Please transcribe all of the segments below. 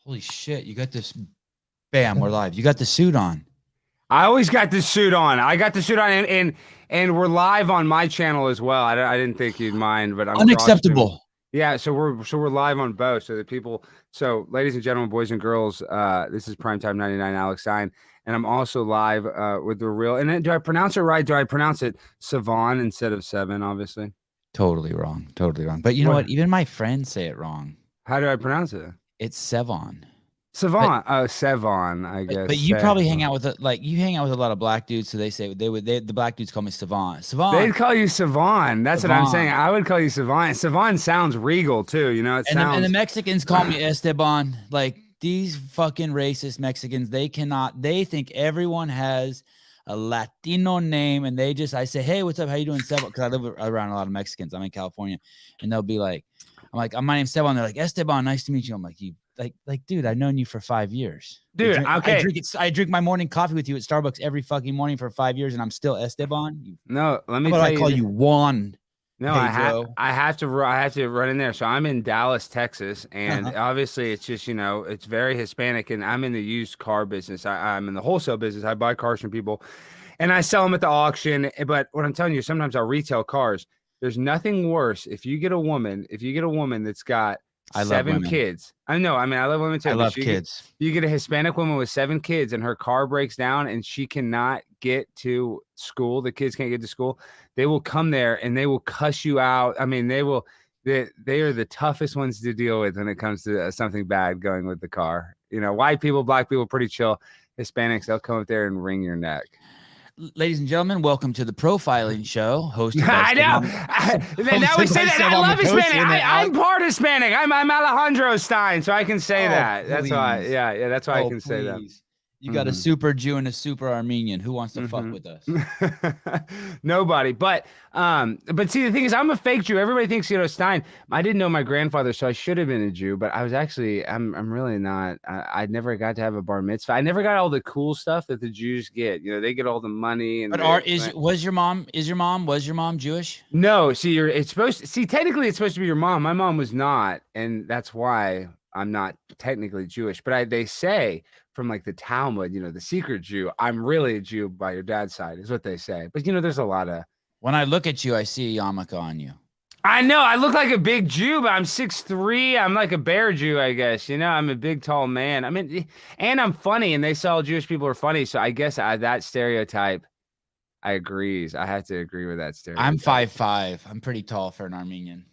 Holy shit! You got this. Bam, we're live. You got the suit on. I always got the suit on. I got the suit on, and we're live on my channel as well. I didn't think you'd mind, but I'm Unacceptable. Yeah, so we're live on both, so that people. So, ladies and gentlemen, boys and girls, this is Primetime 99 Alex Stein, and I'm also live with the real. And then, do I pronounce it right? Do I pronounce it Savon instead of Seven? Obviously, Totally wrong. Totally wrong. But you know what? Even my friends say it wrong. How do I pronounce it? It's Sevon. Savon. Sevon, I guess. But you probably hang out with you hang out with a lot of black dudes, so they say the black dudes call me Savon. Savon. They'd call you Savon. That's Savon. What I'm saying. I would call you Savon. Savon sounds regal too. You know, and the Mexicans call me Esteban. Like these fucking racist Mexicans, they think everyone has a Latino name, and I say, hey, what's up? How you doing, Sebon? Because I live around a lot of Mexicans. I'm in California, and they'll be like, my name's Sebon. They're like, Esteban, nice to meet you. I'm like, dude, I've known you for 5 years. Dude, I drink my morning coffee with you at Starbucks every fucking morning for 5 years, and I'm still Esteban. No, let me tell you. I call you Juan. No, I have to run in there. So I'm in Dallas, Texas, and obviously it's just, it's very Hispanic, and I'm in the used car business. I'm in the wholesale business. I buy cars from people, and I sell them at the auction. But what I'm telling you, sometimes I'll retail cars. There's nothing worse if you get a woman that's got 7 kids. I know. I mean, I love women too. I love kids. You get a Hispanic woman with 7 kids and her car breaks down and she cannot get to school. The kids can't get to school. They will come there and they will cuss you out. I mean, they are the toughest ones to deal with when it comes to something bad going with the car. White people, black people, pretty chill. Hispanics, they'll come up there and wring your neck. Ladies and gentlemen, welcome to the Profiling Show, hosted by I know. Now we say that. I love Hispanic. I'm part Hispanic. I'm Alejandro Stein, so I can say that. That's why. Yeah. That's why I can say that. You got a super Jew and a super Armenian. Who wants to fuck with us? Nobody. But see, the thing is, I'm a fake Jew. Everybody thinks, Stein. I didn't know my grandfather, so I should have been a Jew. But I was actually, I'm really not. I never got to have a bar mitzvah. I never got all the cool stuff that the Jews get. They get all the money. And was your mom Jewish? No. See, technically, it's supposed to be your mom. My mom was not, and that's why I'm not technically Jewish. But they say, from like the Talmud, the secret Jew, I'm really a Jew by your dad's side, is what they say. But there's a lot of. When I look at you, I see a yarmulke on you. I know I look like a big Jew, but I'm 6'3". I'm like a bear Jew, I guess. I'm a big, tall man. I mean, and I'm funny, and they say all Jewish people are funny. So I guess that stereotype, I have to agree with that stereotype. I'm 5'5". I'm pretty tall for an Armenian.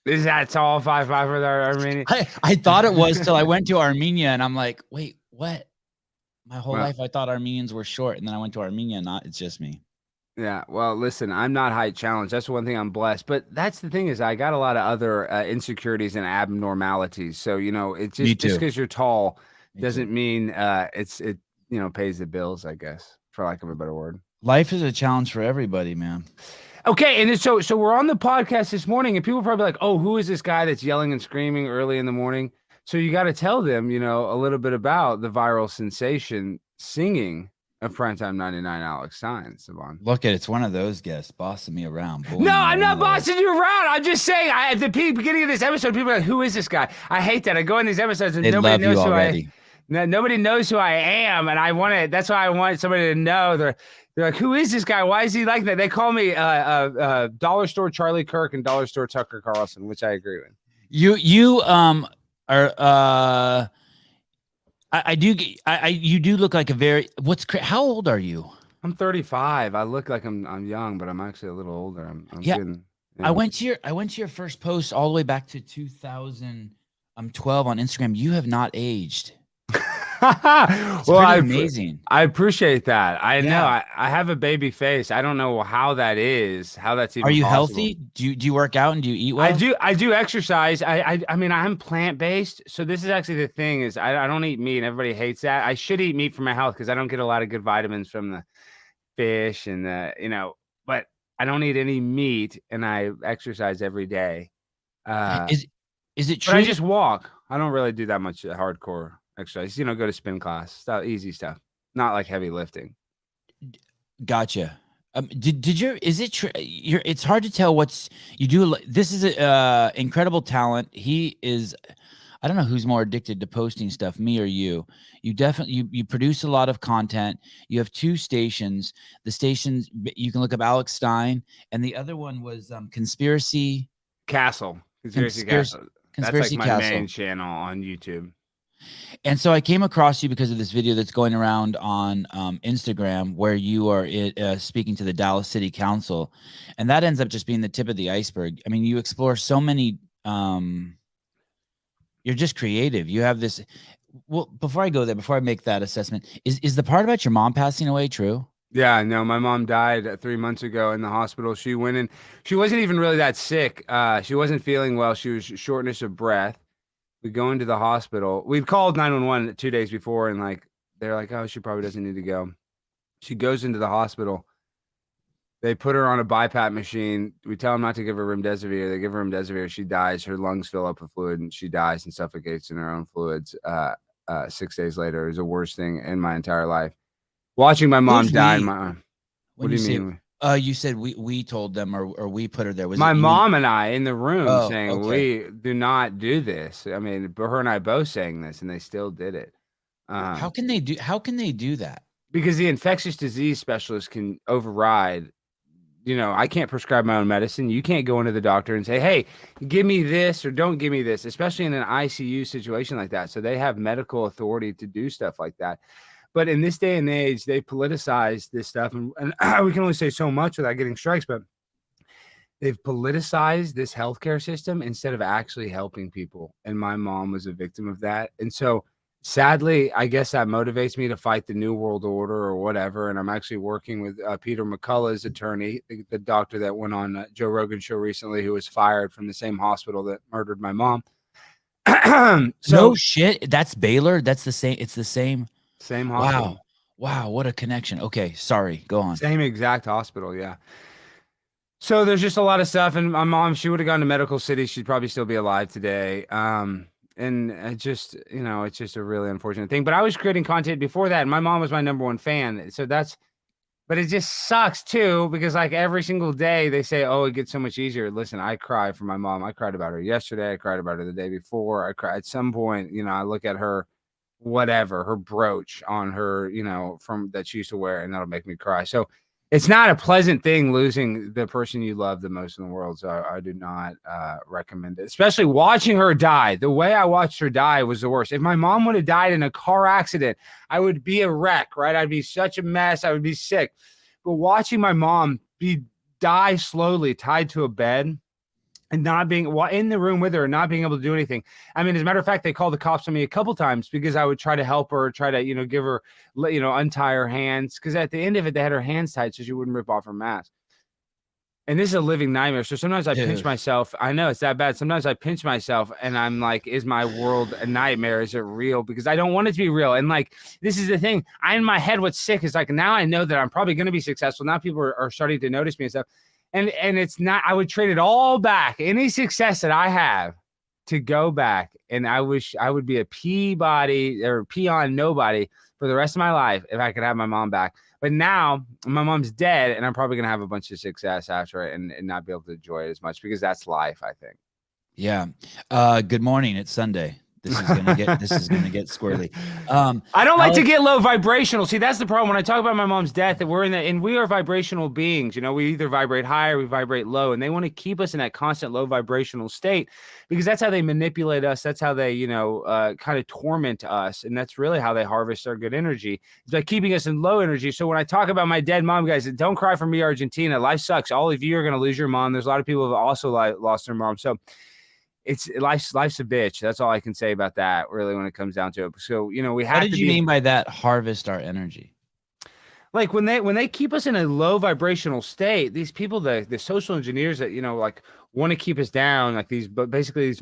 Is that tall, 5'5" for the Armenian? I thought it was till I went to Armenia, and I'm like, wait, what? My whole life, I thought Armenians were short, and then I went to Armenia, and it's just me. Yeah, well, listen, I'm not height challenged. That's one thing I'm blessed. But that's the thing is I got a lot of other insecurities and abnormalities. So, it's just because you're tall doesn't mean it pays the bills, I guess, for lack of a better word. Life is a challenge for everybody, man. Okay, and so we're on the podcast this morning, and people are probably like, oh, who is this guy that's yelling and screaming early in the morning? So you got to tell them, a little bit about the viral sensation singing of Primetime 99 Alex Stein, Savon. Look it's one of those guests bossing me around. No, I'm not bossing you around. I'm just saying, at the beginning of this episode, people are like, who is this guy? I hate that. I go in these episodes and nobody knows who nobody knows who I am. And that's why I want somebody to know. They're like, who is this guy? Why is he like that? They call me Dollar Store Charlie Kirk and Dollar Store Tucker Carlson, which I agree with. You you do look like a very how old are you? I'm 35. I look like I'm young, but I'm actually a little older. I'm getting, I went to your first post all the way back to 2012 on Instagram. You have not aged. Well, amazing. I appreciate that. I know I have a baby face. I don't know how that is. How that's even. Are you possible. Healthy? Do you work out and do you eat well? I do exercise. I mean, I'm plant based. So this is actually the thing is I don't eat meat. And everybody hates that. I should eat meat for my health because I don't get a lot of good vitamins from the fish and But I don't eat any meat and I exercise every day. Is it true? But I just walk. I don't really do that much hardcore exercise, go to spin class, stuff, easy stuff, not like heavy lifting. Gotcha. Is it true? It's hard to tell you do. This is incredible talent. He is I don't know who's more addicted to posting stuff, me or you. You definitely you produce a lot of content. You have 2 stations. The stations you can look up Alex Stein, and the other one was Conspiracy Castle. Conspiracy Conspiracy Castle. That's like Conspiracy my Castle. main channel on YouTube. And so I came across you because of this video that's going around on Instagram where you are speaking to the Dallas City Council, and that ends up just being the tip of the iceberg. I mean, you explore so many. You're just creative. You have this. Well, before I go there, before I make that assessment, is the part about your mom passing away true? Yeah, no, my mom died 3 months ago in the hospital. She went in. She wasn't even really that sick. She wasn't feeling well. She was shortness of breath. We go into the hospital. We'd called 911 2 days before, and like they're like, "Oh, she probably doesn't need to go." She goes into the hospital. They put her on a BiPAP machine. We tell them not to give her remdesivir. They give her remdesivir. She dies. Her lungs fill up with fluid, and she dies and suffocates in her own fluids. 6 days later, it was the worst thing in my entire life. Watching my mom die. What do you mean? You said we told them or we put her there. Was my mom and I in the room saying, okay, we do not do this. I mean, but her and I both saying this, and they still did it. How can they do that? Because the infectious disease specialist can override. You know, I can't prescribe my own medicine. You can't go into the doctor and say, hey, give me this or don't give me this, especially in an ICU situation like that. So they have medical authority to do stuff like that. But in this day and age, they politicize this stuff. And we can only say so much without getting strikes, but they've politicized this healthcare system instead of actually helping people. And my mom was a victim of that. And so sadly, I guess that motivates me to fight the New World Order or whatever. And I'm actually working with Peter McCullough's attorney, the doctor that went on Joe Rogan's show recently, who was fired from the same hospital that murdered my mom. No shit. That's Baylor. That's the same. It's the same hospital. Wow. What a connection. Okay. Sorry. Go on. Same exact hospital. Yeah. So there's just a lot of stuff. And my mom, she would have gone to medical city. She'd probably still be alive today. And it just, you know, it's just a really unfortunate thing. But I was creating content before that, and my mom was my #1 fan. So but it just sucks too, because like every single day they say, oh, it gets so much easier. Listen, I cry for my mom. I cried about her yesterday. I cried about her the day before. I cried at some point, you know, I look at her, whatever, her brooch on her, you know, from that she used to wear, and that'll make me cry. So it's not a pleasant thing losing the person you love the most in the world. So I do not recommend it, especially watching her die. The way I watched her die was the worst. If my mom would have died in a car accident, I would be a wreck, right? I'd be such a mess. I would be sick. But watching my mom die slowly tied to a bed and not being in the room with her and not being able to do anything. I mean, as a matter of fact, they called the cops on me a couple times because I would try to help her, try to, you know, give her, you know, untie her hands. Because at the end of it, they had her hands tied so she wouldn't rip off her mask. And this is a living nightmare. So sometimes I pinch myself. I know it's that bad. Sometimes I pinch myself and I'm like, is my world a nightmare? Is it real? Because I don't want it to be real. And like, this is the thing. In my head, what's sick is like, now I know that I'm probably going to be successful. Now people are starting to notice me and stuff. And it's not, I would trade it all back, any success that I have, to go back. And I wish I would be a Peabody or peon nobody for the rest of my life if I could have my mom back. But now my mom's dead, and I'm probably going to have a bunch of success after it and not be able to enjoy it as much, because that's life, I think. Yeah. Good morning. It's Sunday. This is gonna get squirrely. I don't like to get low vibrational. See, that's the problem. When I talk about my mom's death, that we are vibrational beings. You know, we either vibrate high or we vibrate low, and they want to keep us in that constant low vibrational state, because that's how they manipulate us. That's how they, you know, kind of torment us, and that's really how they harvest our good energy. It's by keeping us in low energy. So when I talk about my dead mom, guys, don't cry for me, Argentina. Life sucks. All of you are going to lose your mom. There's a lot of people who have also lost their mom. So it's life's a bitch. That's all I can say about that, really, when it comes down to it. So, you know, we have to. What did you mean by that? Harvest our energy? Like when they keep us in a low vibrational state, these people, the social engineers that, you know, like want to keep us down, like basically these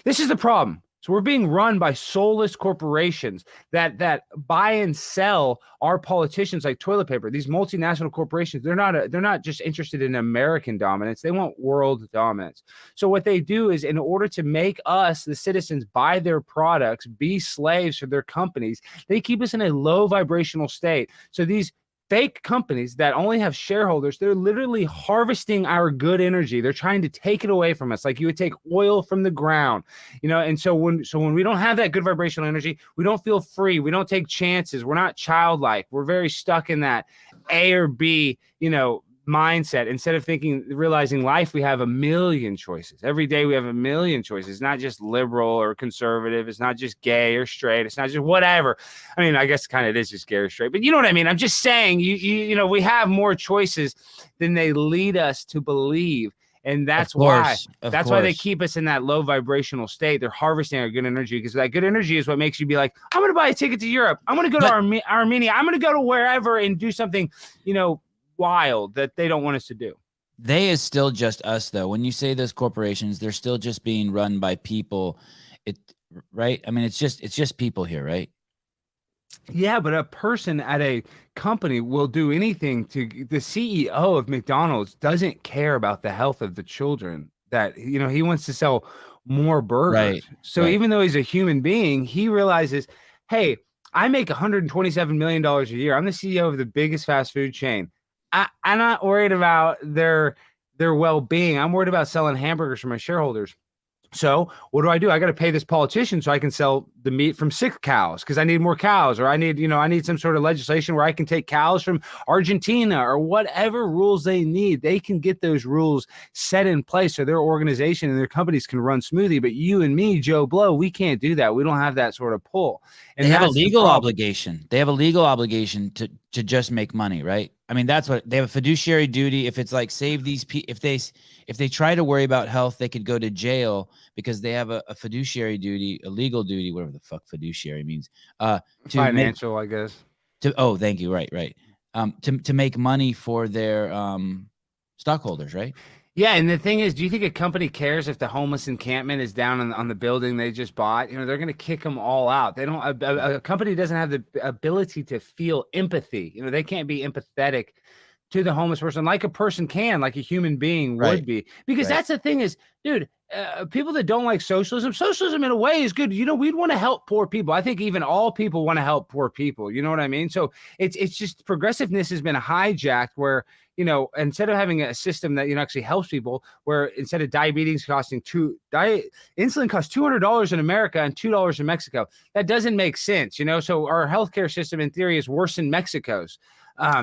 this is the problem. So we're being run by soulless corporations that buy and sell our politicians like toilet paper. These multinational corporations, they're not just interested in American dominance. They want world dominance. So what they do is, in order to make us, the citizens, buy their products, be slaves for their companies, they keep us in a low vibrational state. So these fake companies that only have shareholders. They're literally harvesting our good energy. They're trying to take it away from us, like you would take oil from the ground, you know. And so when we don't have that good vibrational energy, we don't feel free. We don't take chances. We're not childlike. We're very stuck in that A or B, you know, mindset. Instead of realizing life, we have a million choices. Every day we have a million choices. It's not just liberal or conservative. It's not just gay or straight. It's not just whatever. I mean, I guess kind of it is just gay or straight, but you know what I mean? I'm just saying, you know, we have more choices than they lead us to believe. And that's why they keep us in that low vibrational state. They're harvesting our good energy, because that good energy is what makes you be like, I'm going to buy a ticket to Europe. I'm going to go to Armenia. I'm going to go to wherever and do something, you know, wild that they don't want us to do. They is still just us, though. When you say those corporations, they're still just being run by people. Right? I mean, it's just people here, right? Yeah, but a person at a company will do anything to. The CEO of McDonald's doesn't care about the health of the children. That, you know, he wants to sell more burgers. Right. So even though he's a human being, he realizes, hey, I make $127 million a year. I'm the CEO of the biggest fast food chain. I'm not worried about their well-being. I'm worried about selling hamburgers for my shareholders. So what do? I got to pay this politician so I can sell the meat from sick cows, because I need more cows, or I need some sort of legislation where I can take cows from Argentina, or whatever rules they need. They can get those rules set in place so their organization and their companies can run smoothly. But you and me, Joe Blow, we can't do that. We don't have that sort of pull. And they have a legal obligation. They have a legal obligation to just make money, right? I mean, that's what they have, a fiduciary duty. If it's like save these people, if they try to worry about health, they could go to jail, because they have a fiduciary duty, a legal duty, whatever the fuck fiduciary means. Financial, I guess. Thank you. Right. To make money for their stockholders, right? Yeah, and the thing is, do you think a company cares if the homeless encampment is down on the building they just bought? You know, they're going to kick them all out. They don't. A company doesn't have the ability to feel empathy. You know, they can't be empathetic to the homeless person like a person can, like a human being would be. Because that's the thing is, dude, people that don't like socialism in a way is good. You know, we'd want to help poor people. I think even all people want to help poor people. You know what I mean? So it's just progressiveness has been hijacked, where, you know, instead of having a system that, you know, actually helps people, where instead of diabetes costing insulin costs $200 in America and $2 in Mexico. That doesn't make sense, you know? So our healthcare system in theory is worse than Mexico's.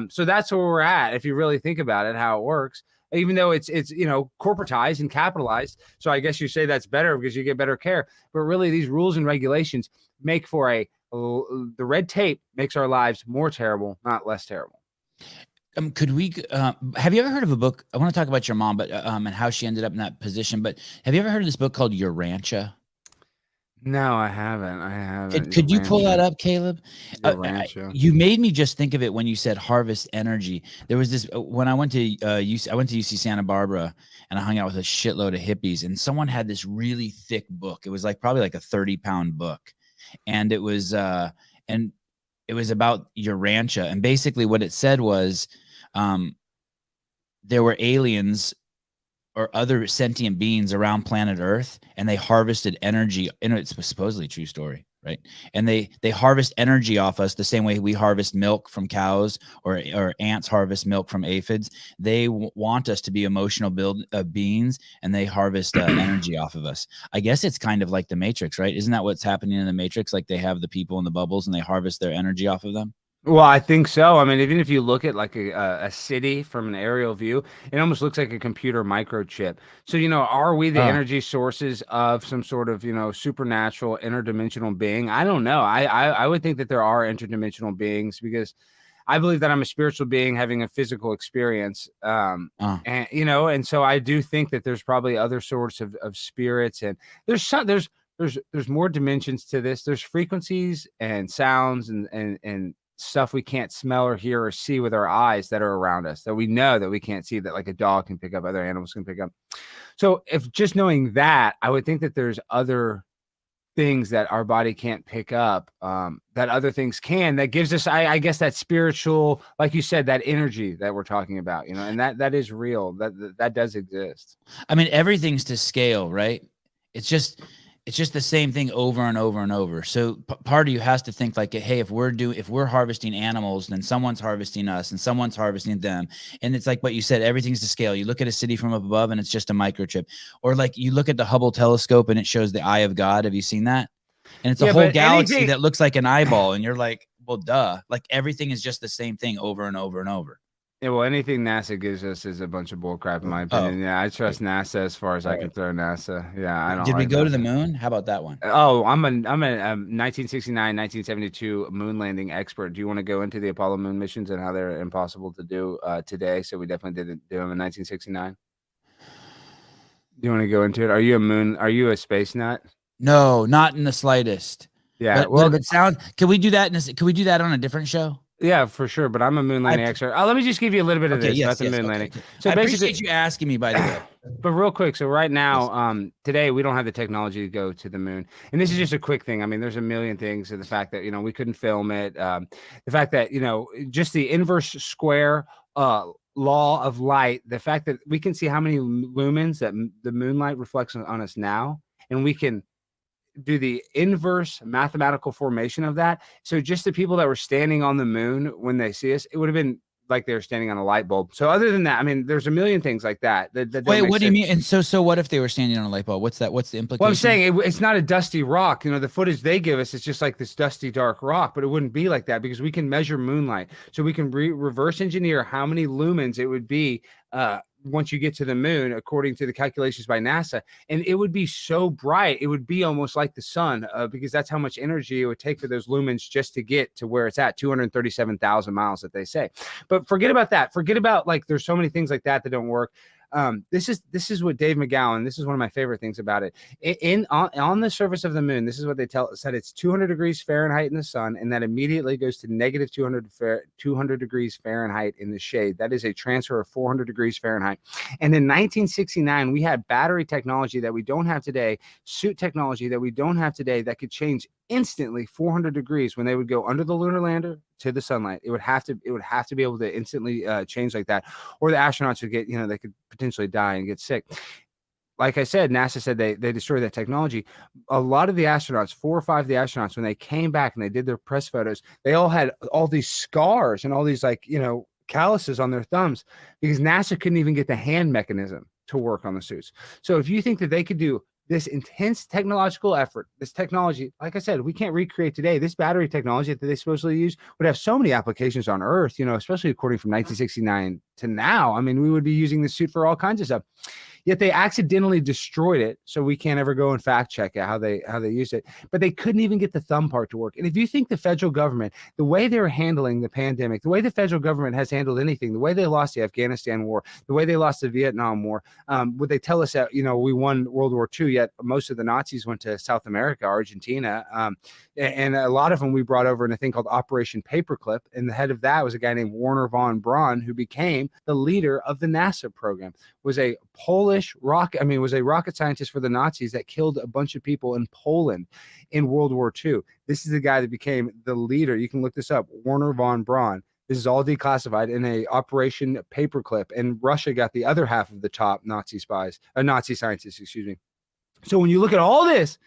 So that's where we're at, if you really think about it, how it works, even though it's, you know, corporatized and capitalized. So I guess you say that's better because you get better care, but really these rules and regulations make for the red tape makes our lives more terrible, not less terrible. Could we have you ever heard of a book? I want to talk about your mom, but and how she ended up in that position. But have you ever heard of this book called Your Rancha? No, I haven't. Could you pull that up, Caleb? You made me just think of it when you said harvest energy. There was this when I went to UC Santa Barbara, and I hung out with a shitload of hippies, and someone had this really thick book. It was probably like a 30-pound book, and it was about Your Rancha, and basically what it said was, there were aliens or other sentient beings around planet Earth, and they harvested energy. And it's supposedly a true story, right? And they harvest energy off us the same way we harvest milk from cows, or ants harvest milk from aphids. They want us to be emotional beings, and they harvest energy off of us. I guess it's kind of like the Matrix, right? Isn't that what's happening in the Matrix? Like they have the people in the bubbles, and they harvest their energy off of them. Well, I think so. I mean, even if you look at like a city from an aerial view, it almost looks like a computer microchip. So, you know, are we the energy sources of some sort of, you know, supernatural interdimensional being? I don't know. I would think that there are interdimensional beings, because I believe that I'm a spiritual being having a physical experience. And, you know, and so I do think that there's probably other sorts of spirits, and there's more dimensions to this. There's frequencies and sounds and stuff we can't smell or hear or see with our eyes that are around us, that we know that we can't see, that like a dog can pick up, other animals can pick up. So if just knowing that, I would think that there's other things that our body can't pick up, that other things can, that gives us, I guess, that spiritual, like you said, that energy that we're talking about, you know, and that is real, that does exist. I mean, everything's to scale, right? It's just, It's just the same thing over and over and over. So part of you has to think like, hey, if we're harvesting animals, then someone's harvesting us and someone's harvesting them. And it's like what you said, everything's to scale. You look at a city from up above and it's just a microchip. Or like you look at the Hubble telescope and it shows the eye of God. Have you seen that? And it's a whole galaxy that looks like an eyeball. And you're like, well, duh. Like everything is just the same thing over and over and over. Yeah, well, anything NASA gives us is a bunch of bullcrap, in my opinion. Yeah, I trust NASA as far as I can throw NASA. Yeah, I don't. Did we go to the moon? How about that one? Oh, I'm a 1969, 1972 moon landing expert. Do you want to go into the Apollo moon missions and how they're impossible to do today? So we definitely didn't do them in 1969. Do you want to go into it? Are you a space nut? No, not in the slightest. Yeah. But it sounds. Can we do that? Can we do that on a different show? Yeah, for sure. But I'm a moon landing expert. Let me just give you a little bit of this about the moon landing. So I appreciate you asking me, by the way. But real quick, so right now, today we don't have the technology to go to the moon, and this is just a quick thing. I mean, there's a million things. So the fact that we couldn't film it, the fact that just the inverse square law of light, the fact that we can see how many lumens that the moonlight reflects on us now, and we can do the inverse mathematical formation of that. So just the people that were standing on the moon when they see us, it would have been like they were standing on a light bulb. So other than that, I mean, there's a million things like that. Wait, what do you mean? And so what if they were standing on a light bulb? What's that? What's the implication? Well, I'm saying it's not a dusty rock. The footage they give us is just like this dusty, dark rock, but it wouldn't be like that because we can measure moonlight. So we can reverse engineer how many lumens it would be once you get to the moon, according to the calculations by NASA, and it would be so bright, it would be almost like the sun, because that's how much energy it would take for those lumens just to get to where it's at, 237,000 miles that they say. But forget about that. Forget about like there's so many things like that don't work. This is what Dave McGowan, this is one of my favorite things about it. On the surface of the moon, this is what they said it's 200 degrees Fahrenheit in the sun, and that immediately goes to negative 200 degrees Fahrenheit in the shade. That is a transfer of 400 degrees Fahrenheit. And in 1969, we had battery technology that we don't have today, suit technology that we don't have today, that could change instantly 400 degrees when they would go under the lunar lander to the sunlight. It would have to be able to instantly change like that, or the astronauts would get, they could potentially die and get sick. Like I said, NASA said they destroyed that technology. A lot of the astronauts, 4 or 5 of the astronauts, when they came back and they did their press photos, they all had all these scars and all these calluses on their thumbs because NASA couldn't even get the hand mechanism to work on the suits. So if you think that they could do this intense technological effort, this technology, like I said, we can't recreate today. This battery technology that they supposedly use would have so many applications on Earth, especially according from 1969 to now. I mean, we would be using this suit for all kinds of stuff. Yet they accidentally destroyed it, so we can't ever go and fact check it, how they used it. But they couldn't even get the thumb part to work. And if you think the federal government, the way they're handling the pandemic, the way the federal government has handled anything, the way they lost the Afghanistan war, the way they lost the Vietnam War, would they tell us that we won World War II? Yet most of the Nazis went to South America, Argentina, and a lot of them we brought over in a thing called Operation Paperclip. And the head of that was a guy named Wernher von Braun, who became the leader of the NASA program. Was a rocket scientist for the Nazis that killed a bunch of people in Poland in World War II. This is the guy that became the leader. You can look this up, Wernher von Braun. This is all declassified in a Operation Paperclip, and Russia got the other half of the top Nazi scientists, excuse me. So when you look at all this,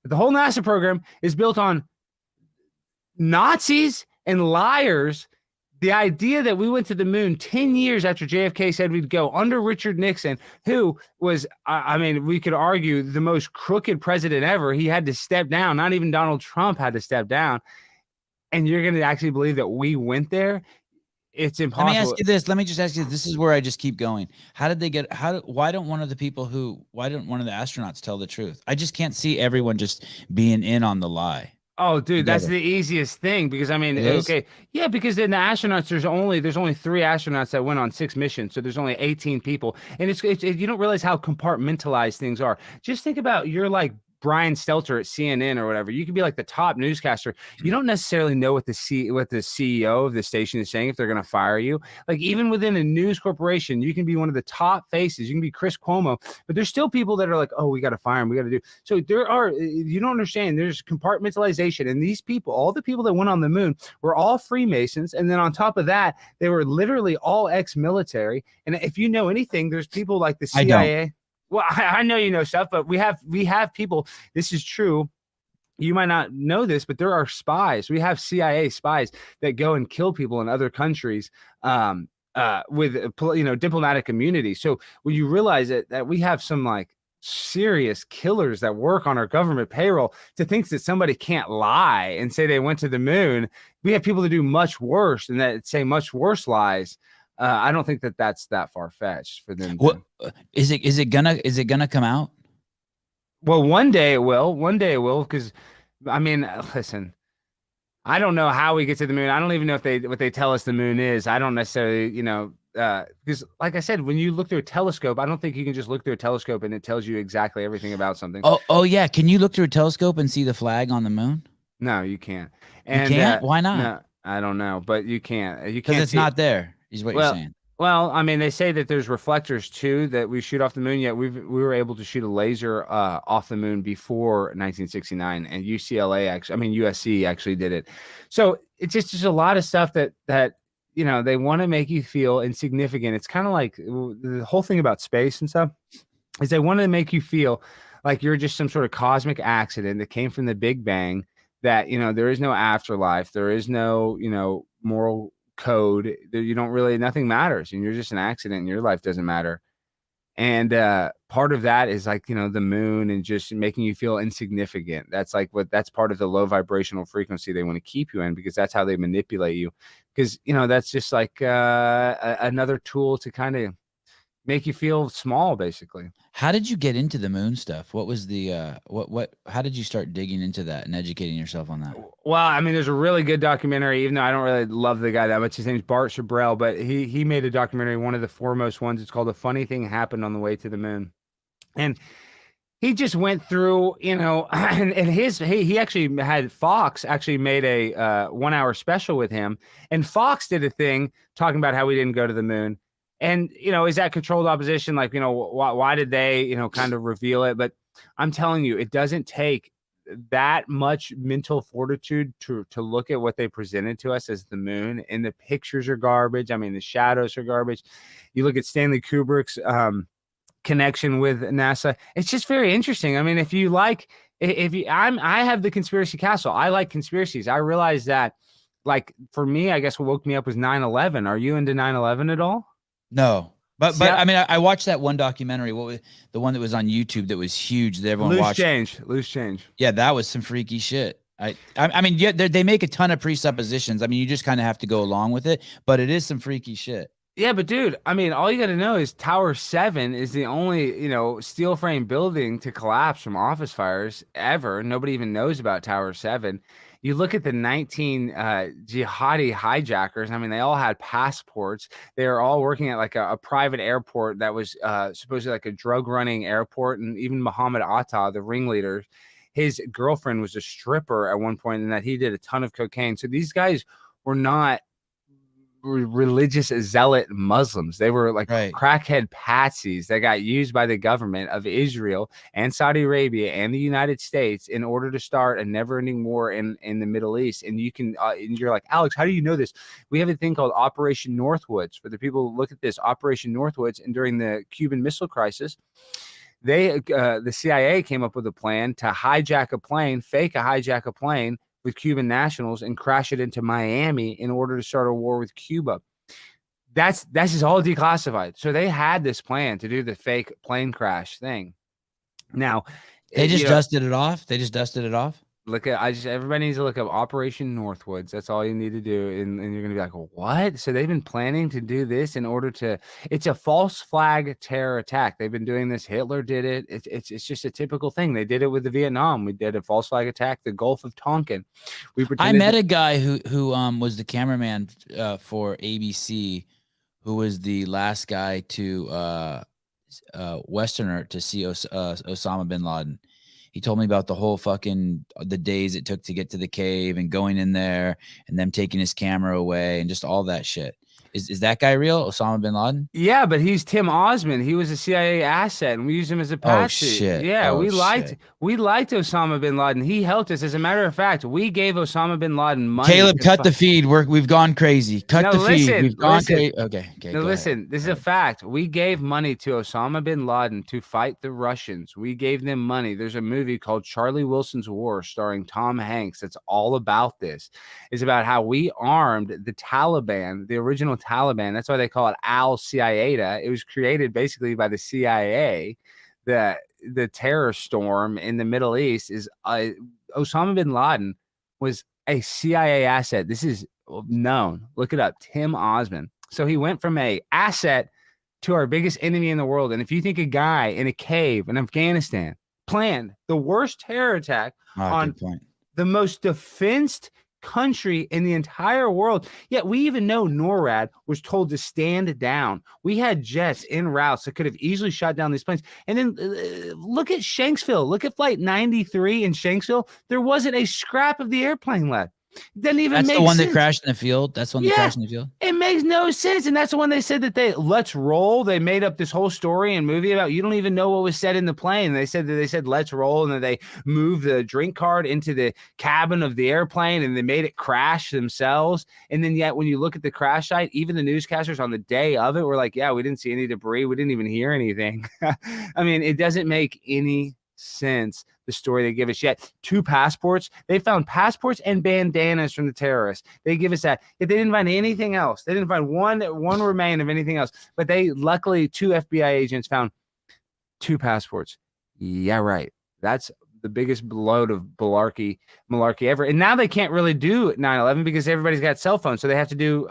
the whole NASA program is built on Nazis and liars. The idea that we went to the moon 10 years after JFK said we'd go under Richard Nixon, who was, we could argue the most crooked president ever. He had to step down. Not even Donald Trump had to step down. And you're going to actually believe that we went there? It's impossible. Let me just ask you this. This is where I just keep going. Why don't one of the astronauts tell the truth? I just can't see everyone just being in on the lie. Oh, dude, that's the easiest thing because because in the astronauts, there's only 3 astronauts that went on 6 missions, so there's only 18 people, and it's you don't realize how compartmentalized things are. Just think about you're like Brian Stelter at CNN or whatever. You could be like the top newscaster. You don't necessarily know what the CEO of the station is saying if they're going to fire you. Like even within a news corporation, you can be one of the top faces. You can be Chris Cuomo, but there's still people that are like, oh, we got to fire him. We got to do. So you don't understand. There's compartmentalization. And these people, all the people that went on the moon were all Freemasons. And then on top of that, they were literally all ex-military. And if you know anything, there's people like the CIA. Well, I know you know stuff, but we have people. This is true. You might not know this, but there are spies. We have CIA spies that go and kill people in other countries with diplomatic immunity. So when you realize that we have some like serious killers that work on our government payroll, to think that somebody can't lie and say they went to the moon, we have people that do much worse and that say much worse lies. I don't think that that's that far fetched for them. What is it gonna come out? Well, one day it will. One day it will, because I mean, listen, I don't know how we get to the moon. I don't even know if what they tell us the moon is. I don't necessarily, because like I said, when you look through a telescope, I don't think you can just look through a telescope and it tells you exactly everything about something. Oh yeah. Can you look through a telescope and see the flag on the moon? No, you can't. And you can't? Why not? No, I don't know, but you can't. You can't. Because it's not there, is what you're saying. Well, I mean, they say that there's reflectors too that we shoot off the moon. Yet we were able to shoot a laser off the moon before 1969, and USC actually did it. So it's just a lot of stuff that they want to make you feel insignificant. It's kind of like the whole thing about space and stuff is they want to make you feel like you're just some sort of cosmic accident that came from the Big Bang. That there is no afterlife, there is no moral code, you don't really, nothing matters, and you're just an accident and your life doesn't matter. And part of that is like the moon and just making you feel insignificant. That's part of the low vibrational frequency they want to keep you in, because that's how they manipulate you, because that's just like another tool to kind of make you feel small, basically. How did you get into the moon stuff? What was the how did you start digging into that and educating yourself on that? Well, I mean, there's a really good documentary, even though I don't really love the guy that much. His name's Bart Chabrel, but he made a documentary, one of the foremost ones. It's called "A Funny Thing Happened on the Way to the Moon." And he just went through, and he actually had Fox actually made a 1 hour special with him, and Fox did a thing talking about how we didn't go to the moon. And, is that controlled opposition? Like, why did they, kind of reveal it? But I'm telling you, it doesn't take that much mental fortitude to look at what they presented to us as the moon. And the pictures are garbage. I mean, the shadows are garbage. You look at Stanley Kubrick's connection with NASA. It's just very interesting. I mean, I have the conspiracy castle. I like conspiracies. I realize that, like, for me, I guess what woke me up was 9/11. Are you into 9/11 at all? No, but I mean, I watched that one documentary. What was the one that was on YouTube that was huge that everyone watched? Loose change. Yeah, that was some freaky shit. I mean, yeah, they make a ton of presuppositions. I mean, you just kind of have to go along with it, but it is some freaky shit. Yeah, but dude, I mean, all you got to know is Tower 7 is the only, steel frame building to collapse from office fires ever. Nobody even knows about Tower 7. You look at the 19 jihadi hijackers. I mean, they all had passports. They were all working at like a private airport that was supposedly like a drug running airport. And even Muhammad Atta, the ringleader, his girlfriend was a stripper at one point, and that he did a ton of cocaine. So these guys were not religious zealot Muslims. They were like crackhead patsies that got used by the government of Israel and Saudi Arabia and the United States in order to start a never-ending war in the Middle East. And you can and you're like, Alex, how do you know this? We have a thing called Operation Northwoods. For the people who look at this, Operation Northwoods, and during the Cuban Missile Crisis, the CIA came up with a plan to hijack a plane with Cuban nationals and crash it into Miami in order to start a war with Cuba. That's just all declassified. So they had this plan to do the fake plane crash thing. Now they just dusted it off. Everybody needs to look up Operation Northwoods. That's all you need to do. And you're going to be like, what? So they've been planning to do this in order to, it's a false flag terror attack. They've been doing this. Hitler did it. It's just a typical thing. They did it with the Vietnam. We did a false flag attack, the Gulf of Tonkin. I met a guy who was the cameraman for ABC, who was the last guy to Westerner to see Osama bin Laden. He told me about the whole the days it took to get to the cave and going in there and them taking his camera away and just all that shit. Is that guy real, Osama bin Laden? Yeah, but he's Tim Osman. He was a CIA asset, and we used him as a patsy. Oh shit! Yeah, we We liked Osama bin Laden. He helped us. As a matter of fact, we gave Osama bin Laden money. Caleb, cut the feed. We've gone crazy. Cut the feed. We've gone crazy. Okay. No, listen. This is a fact. We gave money to Osama bin Laden to fight the Russians. We gave them money. There's a movie called Charlie Wilson's War, starring Tom Hanks. That's all about this. It's about how we armed the Taliban, the original Taliban. That's why they call it Al-Qaeda. It was created basically by the CIA. The terror storm in the Middle East is Osama bin Laden was a CIA asset. This is known. Look it up. Tim Osman. So he went from a asset to our biggest enemy in the world. And if you think a guy in a cave in Afghanistan planned the worst terror attack on the most defensed country in the entire world, yet we even know NORAD was told to stand down. We had jets en routes that could have easily shot down these planes. And then look at Shanksville. Look at Flight 93 in Shanksville. There wasn't a scrap of the airplane left. Doesn't even that's make the one sense. that crashed in the field. That's the one that crashed in the field. It makes no sense. And that's the one they said that let's roll. They made up this whole story and movie about, you don't even know what was said in the plane. They said let's roll, and then they moved the drink card into the cabin of the airplane and they made it crash themselves. And then yet when you look at the crash site, even the newscasters on the day of it were like, yeah, we didn't see any debris. We didn't even hear anything. I mean, it doesn't make any sense, the story they give us. Yet 2 passports, they found passports and bandanas from the terrorists. They give us that. Yet they didn't find anything else. They didn't find one remain of anything else. But they luckily 2 FBI agents found 2 passports. Yeah, right. That's the biggest load of malarkey ever. And now they can't really do 9/11 because everybody's got cell phones, so they have to do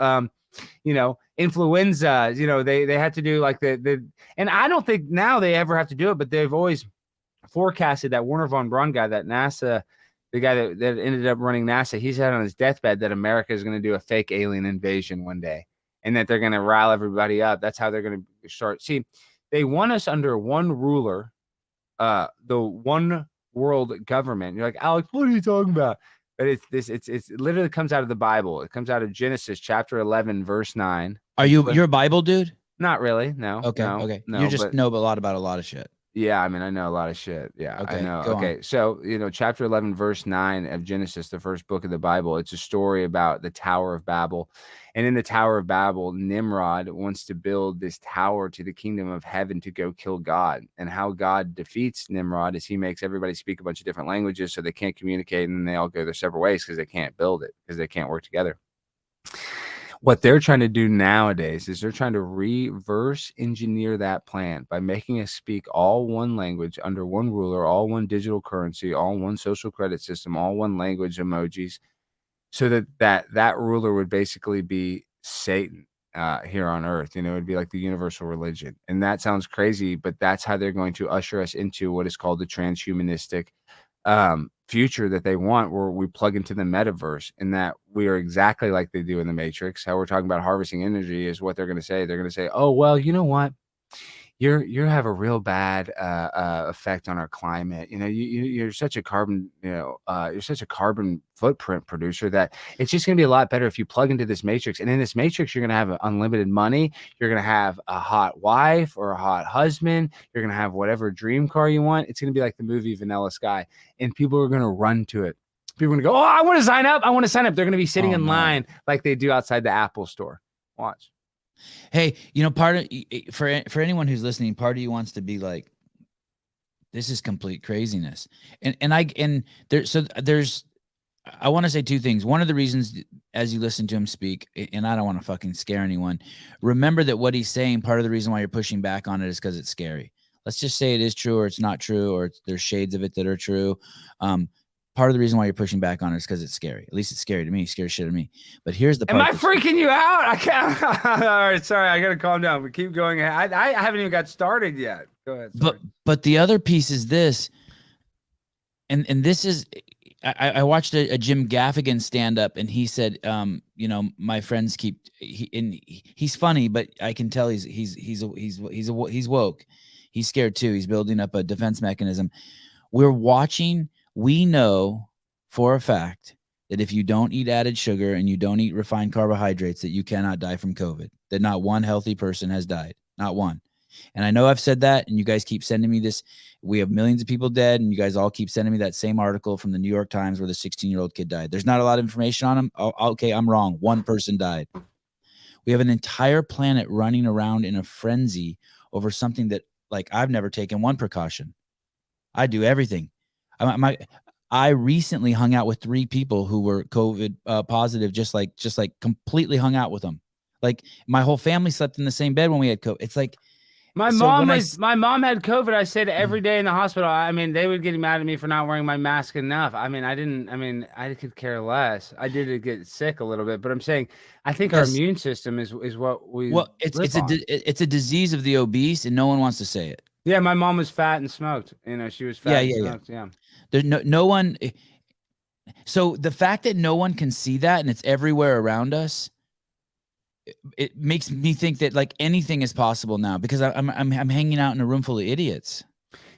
influenza. They had to do like the and I don't think now they ever have to do it, but they've always forecasted that Werner von Braun guy, that NASA, the guy that ended up running NASA, he said on his deathbed that America is going to do a fake alien invasion one day and that they're going to rile everybody up. That's how they're going to start. See, they want us under one ruler, the one world government. You're like, Alex, what are you talking about? But it literally comes out of the Bible. It comes out of Genesis chapter 11, verse 9. You're a Bible dude? Not really. No. Okay. No, okay. No, you just know a lot about a lot of shit. Yeah, I mean, I know a lot of shit. Yeah, okay, I know. Okay, so, chapter 11, verse 9 of Genesis, the first book of the Bible, it's a story about the Tower of Babel. And in the Tower of Babel, Nimrod wants to build this tower to the kingdom of heaven to go kill God. And how God defeats Nimrod is he makes everybody speak a bunch of different languages so they can't communicate, and then they all go their separate ways because they can't build it, because they can't work together. What they're trying to do nowadays is they're trying to reverse engineer that plan by making us speak all one language under one ruler, all one digital currency, all one social credit system, all one language emojis, so that ruler would basically be Satan here on earth. It would be like the universal religion. And that sounds crazy, but that's how they're going to usher us into what is called the transhumanistic future that they want, where we plug into the metaverse, and that we are exactly like they do in the Matrix. How we're talking about harvesting energy is what they're going to say. They're going to say, oh, well, you know what? You have a real bad effect on our climate. You're such a carbon, you're such a carbon footprint producer that it's just going to be a lot better if you plug into this matrix. And in this matrix, you're going to have unlimited money. You're going to have a hot wife or a hot husband. You're going to have whatever dream car you want. It's going to be like the movie Vanilla Sky, and people are going to run to it. People are going to go, oh, I want to sign up. I want to sign up. They're going to be sitting in line like they do outside the Apple store. Watch. Hey, part of for anyone who's listening, part of you wants to be like, this is complete craziness. I want to say 2 things. One of the reasons, as you listen to him speak, and I don't want to fucking scare anyone, remember that what he's saying, part of the reason why you're pushing back on it is because it's scary. Let's just say it is true or it's not true, or there's shades of it that are true. Part of the reason why you're pushing back on it is because it's scary. At least it's scary to me. It scares shit to me. But here's the part. Am I freaking you out? I can't. All right, sorry. I got to calm down. We keep going ahead. I haven't even got started yet. Go ahead. Sorry. But the other piece is this, and this is, I watched a Jim Gaffigan stand up, and he said, my friends he's funny, but I can tell he's woke. He's scared too. He's building up a defense mechanism. We know for a fact that if you don't eat added sugar and you don't eat refined carbohydrates, that you cannot die from COVID, that not one healthy person has died, not one. And I know I've said that, and you guys keep sending me this. We have millions of people dead, and you guys all keep sending me that same article from the New York Times where the 16-year-old kid died. There's not a lot of information on him. Oh, okay, I'm wrong. One person died. We have an entire planet running around in a frenzy over something that, like, I've never taken one precaution. I do everything. I recently hung out with 3 people who were COVID positive, just like completely hung out with them. Like, my whole family slept in the same bed when we had COVID. It's like, my mom had COVID. I said every day in the hospital. I mean, they would get mad at me for not wearing my mask enough. I mean, I could care less. I did get sick a little bit, but I'm saying, I think our immune system is what we. Well, it's a disease of the obese, and no one wants to say it. Yeah, my mom was fat and smoked. You know, she was fat and smoked. Yeah. There's no one. So the fact that no one can see that and it's everywhere around us, it makes me think that, like, anything is possible now, because I'm hanging out in a room full of idiots.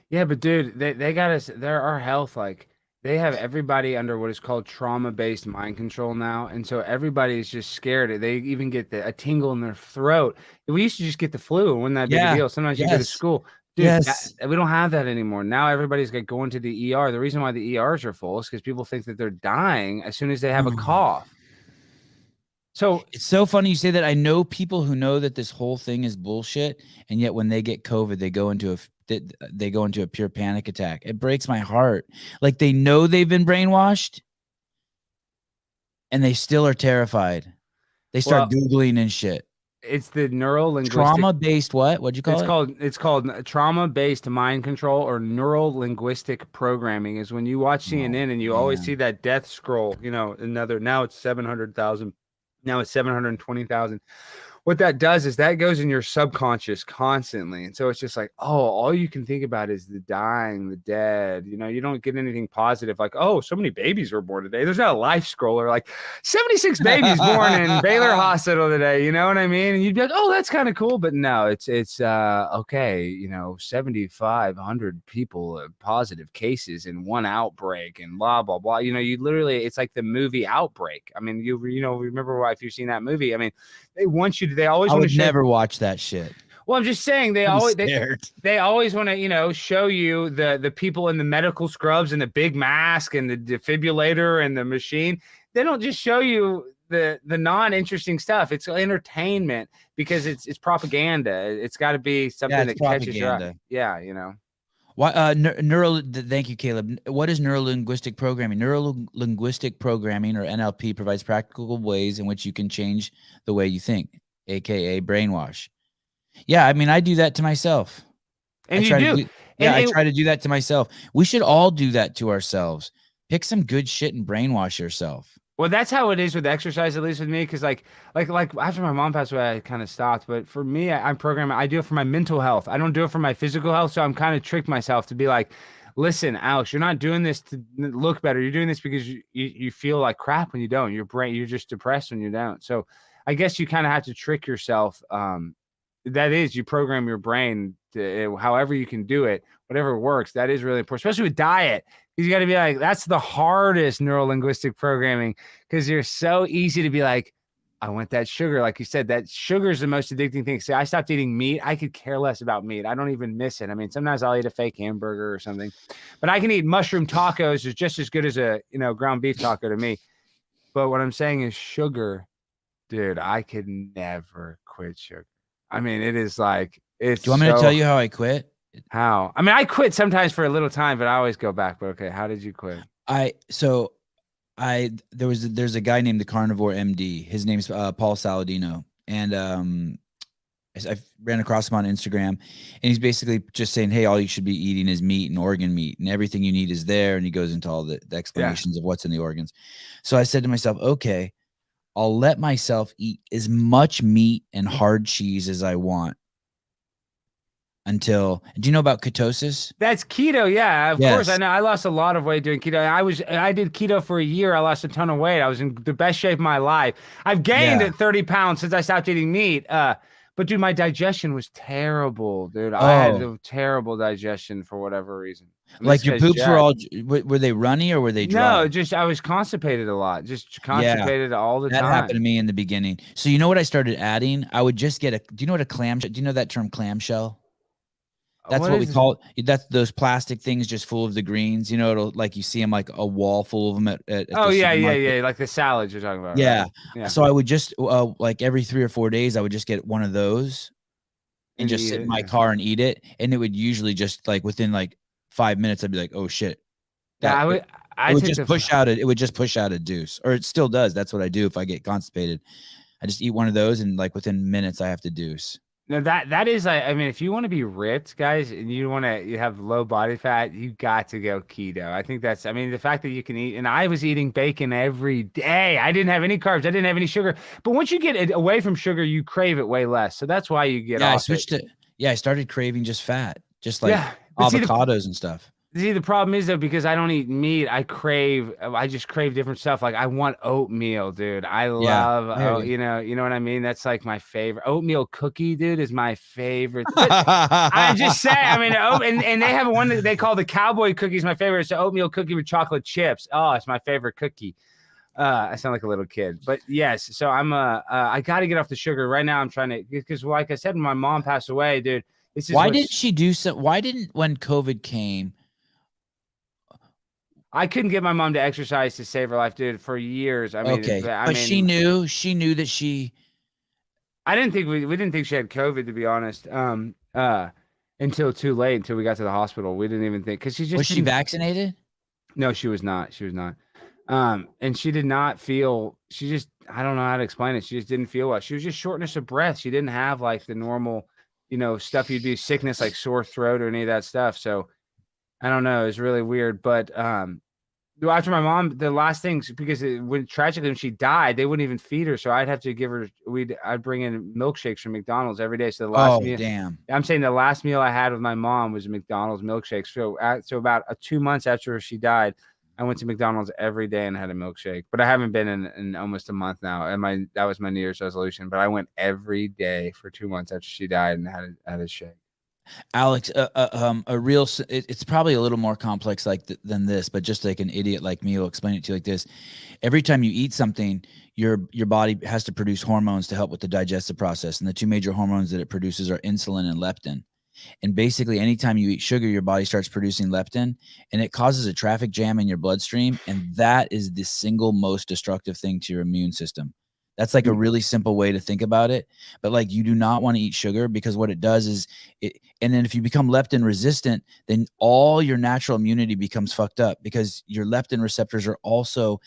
Yeah, but dude, they got us. Our health, like, they have everybody under what is called trauma-based mind control now, and so everybody is just scared. They even get a tingle in their throat. We used to just get the flu, and wasn't that big a deal. Sometimes you go to school. Dude, we don't have that anymore. Now everybody's going to the ER. The reason why the ERs are full is because people think that they're dying as soon as they have a cough. So it's so funny you say that. I know people who know that this whole thing is bullshit, and yet when they get COVID, they go into a pure panic attack. It breaks my heart. Like, they know they've been brainwashed, and they still are terrified. They start Googling and shit. It's the neurolinguistic trauma-based what? What'd you call it? It's called trauma-based mind control, or neurolinguistic programming. Is when you watch CNN and you always see that death scroll. You know, now it's 700,000. Now it's 720,000. What that does is that goes in your subconscious constantly. And so it's just like, oh, all you can think about is the dying, the dead. You know, you don't get anything positive like, oh, so many babies were born today. There's not a life scroller like 76 babies born in Baylor Hospital today. You know what I mean? And you'd be like, oh, that's kind of cool. But no, it's okay. You know, 7,500 people, positive cases in one outbreak and blah, blah, blah. You know, you literally, it's like the movie Outbreak. I mean, you remember if you've seen that movie, I mean, they want you to, they always want to never watch that shit. Well, I'm just saying they always want to, show you the people in the medical scrubs and the big mask and the defibrillator and the machine. They don't just show you the non-interesting stuff. It's entertainment because it's propaganda. It's got to be something that catches your eye. Yeah, you know. Why thank you, Caleb. What is neurolinguistic programming? Neurolinguistic programming, or NLP, provides practical ways in which you can change the way you think, aka brainwash. Yeah, I mean, I do that to myself. And you do. I try to do that to myself. We should all do that to ourselves. Pick some good shit and brainwash yourself. Well, that's how it is with exercise, at least with me, because like after my mom passed away, I kind of stopped. But for me, I'm programming. I do it for my mental health. I don't do it for my physical health. So I'm kind of tricked myself to be like, listen, Alex, you're not doing this to look better. You're doing this because you feel like crap when you don't. You're just depressed when you don't. So I guess you kind of have to trick yourself. That is, you program your brain to however you can do it, whatever works. That is really important, especially with diet. You got to be like, that's the hardest neurolinguistic programming, because you're so easy to be like, I want that sugar. Like you said, that sugar is the most addicting thing. See, I stopped eating meat. I could care less about meat. I don't even miss it. I mean, sometimes I'll eat a fake hamburger or something, but I can eat mushroom tacos. Is just as good as a, ground beef taco to me. But what I'm saying is sugar, dude, I could never quit sugar. I mean, it is like, it's. Do you want me to tell you how I quit? How? I mean, I quit sometimes for a little time, but I always go back. But okay, how did you quit? There's a guy named the Carnivore MD. His name's Paul Saladino, and I ran across him on Instagram, and he's basically just saying, hey, all you should be eating is meat and organ meat, and everything you need is there. And he goes into all the explanations of what's in the organs. So I said to myself, okay, I'll let myself eat as much meat and hard cheese as I want. Do you know about ketosis? That's keto. Yeah, of course. I know. I lost a lot of weight doing keto. I did keto for a year. I lost a ton of weight. I was in the best shape of my life. I've gained 30 pounds since I stopped eating meat. But dude, my digestion was terrible, dude. I had a terrible digestion for whatever reason. Like your poops were they runny or were they dry? No, just I was constipated a lot. Just constipated all the time. That happened to me in the beginning. So you know what I started adding? I would just get do you know what a clamshell? Do you know that term clamshell? That's what we call it. That's those plastic things just full of the greens. You know, it'll like you see them like a wall full of them at Oh the yeah, supermarket. like the salads you're talking about, Yeah. right? Yeah. So I would just like every 3 or 4 days, I would just get one of those and And just eat sit in it. my car and eat it. And it would usually just like within like 5 minutes, I'd be like, oh shit. Yeah, It would just push out a deuce, or it still does. That's what I do if I get constipated. I just eat one of those, and like within minutes, I have to deuce. No, that is like, I mean, if you want to be ripped, guys, and you have low body fat, you got to go keto. I think that's, I mean, the fact that you can eat, and I was eating bacon every day. I didn't have any carbs. I didn't have any sugar. But once you get away from sugar, you crave it way less. So that's why you get off it. I started craving just fat, just like but avocados and stuff. See, the problem is though, because I don't eat meat, I just crave different stuff. Like I want oatmeal, dude. I love, you know what I mean? That's like my favorite. Oatmeal cookie, dude, is my favorite. But I just say, I mean, and they have one that they call the cowboy cookies. My favorite. It's an oatmeal cookie with chocolate chips. Oh, it's my favorite cookie. I sound like a little kid, but yes. So I got to get off the sugar right now. I'm trying to, because like I said, when my mom passed away, dude, why didn't she do so? Why didn't, when COVID came, I couldn't get my mom to exercise to save her life, dude, for years. I mean, but she knew that she. I didn't think we didn't think she had COVID, to be honest. Until too late, until we got to the hospital, we didn't even think, because was she vaccinated? No, she was not. She was not. And she did not feel. She just, I don't know how to explain it. She just didn't feel well. She was just shortness of breath. She didn't have like the normal, stuff you'd be, sickness like sore throat or any of that stuff. So. I don't know. It's really weird. But after my mom, the last things, because tragically when she died, they wouldn't even feed her. So I'd have to give her, I'd bring in milkshakes from McDonald's every day. So the last meal, damn. I'm saying the last meal I had with my mom was McDonald's milkshakes. So about 2 months after she died, I went to McDonald's every day and had a milkshake. But I haven't been in almost a month now. And that was my New Year's resolution. But I went every day for 2 months after she died and had a shake. Alex, it's probably a little more complex than this, but just like an idiot like me will explain it to you like this. Every time you eat something, your body has to produce hormones to help with the digestive process. And the two major hormones that it produces are insulin and leptin. And basically, anytime you eat sugar, your body starts producing leptin, and it causes a traffic jam in your bloodstream. And that is the single most destructive thing to your immune system. That's like a really simple way to think about it. But like, you do not want to eat sugar, because what it does is and then if you become leptin resistant, then all your natural immunity becomes fucked up, because your leptin receptors are also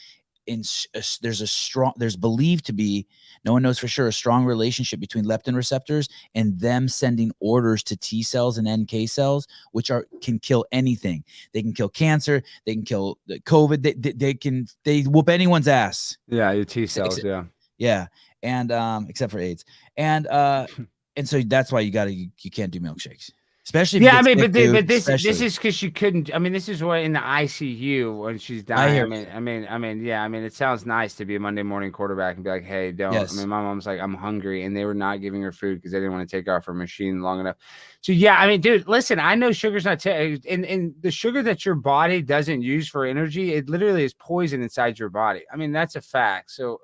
there's believed to be, no one knows for sure, a strong relationship between leptin receptors and them sending orders to T cells and NK cells, which can kill anything. They can kill cancer. They can kill COVID. They whoop anyone's ass. Yeah, your T cells. Yeah. And except for AIDS. And so that's why you can't do milkshakes. Especially if I mean, but this is because she couldn't. I mean, this is what in the ICU when she's dying. I mean, it sounds nice to be a Monday morning quarterback and be like, hey, don't. Yes. I mean, my mom's like, I'm hungry, and they were not giving her food because they didn't want to take her off her machine long enough. So yeah, I mean, dude, listen, I know sugar's not and the sugar that your body doesn't use for energy, it literally is poison inside your body. I mean, that's a fact. So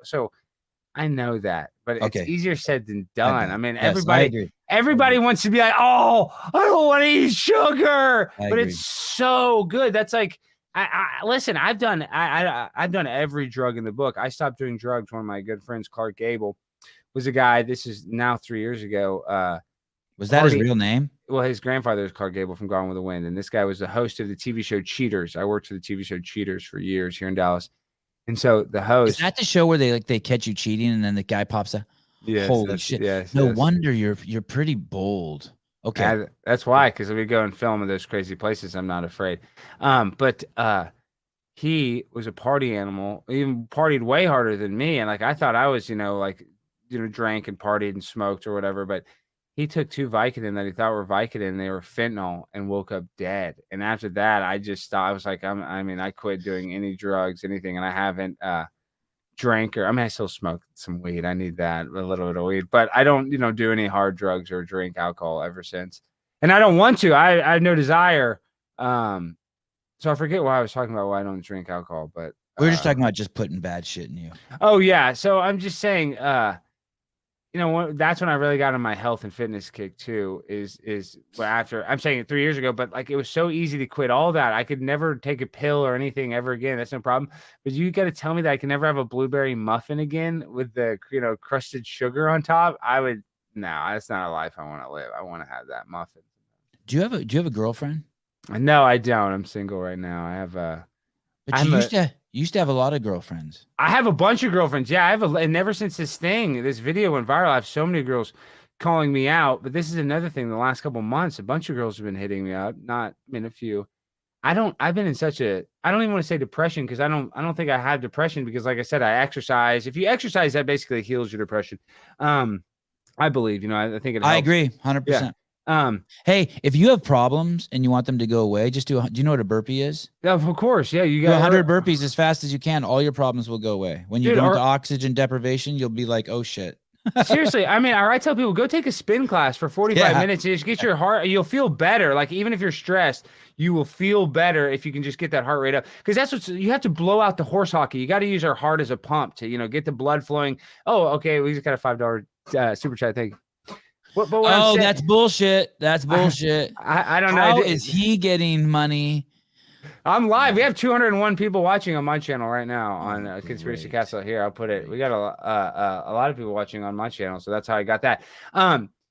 I know that, but it's easier said than done. I mean, everybody wants to be like, oh, I don't want to eat sugar, but it's so good. That's like, listen, I've done every drug in the book. I stopped doing drugs. One of my good friends, Clark Gable, was a guy. This is now 3 years ago. Was that his real name? Well, his grandfather is Clark Gable from Gone with the Wind, and this guy was the host of the TV show Cheaters. I worked for the TV show Cheaters for years here in Dallas. And so the host, is that the show where they catch you cheating and then the guy pops out? Yes, holy shit! Yes, no wonder you're pretty bold. Okay, that's why, because we go and film in those crazy places. I'm not afraid. But he was a party animal. He even partied way harder than me, and like I thought I was, drank and partied and smoked or whatever. But he took 2 Vicodin that he thought were Vicodin. They were fentanyl, and woke up dead. And after that, I just stopped. I was like, I quit doing any drugs, anything, and I haven't drank I still smoke some weed. I need that, a little bit of weed, but I don't, do any hard drugs or drink alcohol ever since. And I don't want to. I have no desire. So I forget why I was talking about why I don't drink alcohol, but we were just talking about just putting bad shit in you. Oh yeah. So I'm just saying, you know, that's when I really got on my health and fitness kick too, is after, I'm saying it 3 years ago, but like, it was so easy to quit all that. I could never take a pill or anything ever again. That's no problem. But you got to tell me that I can never have a blueberry muffin again with the, you know, crusted sugar on top. No, that's not a life I want to live. I want to have that muffin. Do you have a girlfriend? No, I don't. I'm single right now. I have But you used to have a lot of girlfriends. I have a bunch of girlfriends. Yeah, and ever since this video went viral, I have so many girls calling me out. But this is another thing. The last couple of months, a bunch of girls have been hitting me up. A few. I've been in such a, I don't even want to say depression, because I don't think I have depression, because like I said, I exercise. If you exercise, that basically heals your depression. I believe, you know, I think it helps. I agree 100%. Hey, if you have problems and you want them to go away, just do you know what a burpee is? Yeah, of course. Yeah, you got 100 burpees as fast as you can. All your problems will go away. When you go into oxygen deprivation, you'll be like, oh shit. Seriously, I mean, I tell people, go take a spin class for 45 minutes. You just get your heart. You'll feel better. Like, even if you're stressed, you will feel better if you can just get that heart rate up. Because that's what you have to blow out the horse hockey. You got to use our heart as a pump to, you know, get the blood flowing. Oh, okay. We just got a $5 super chat. Thank you. But that's bullshit. That's bullshit. I don't know. How is he getting money? I'm live. We have 201 people watching on my channel right now on Conspiracy Castle. Here, I'll put it. We got a lot of people watching on my channel, so that's how I got that.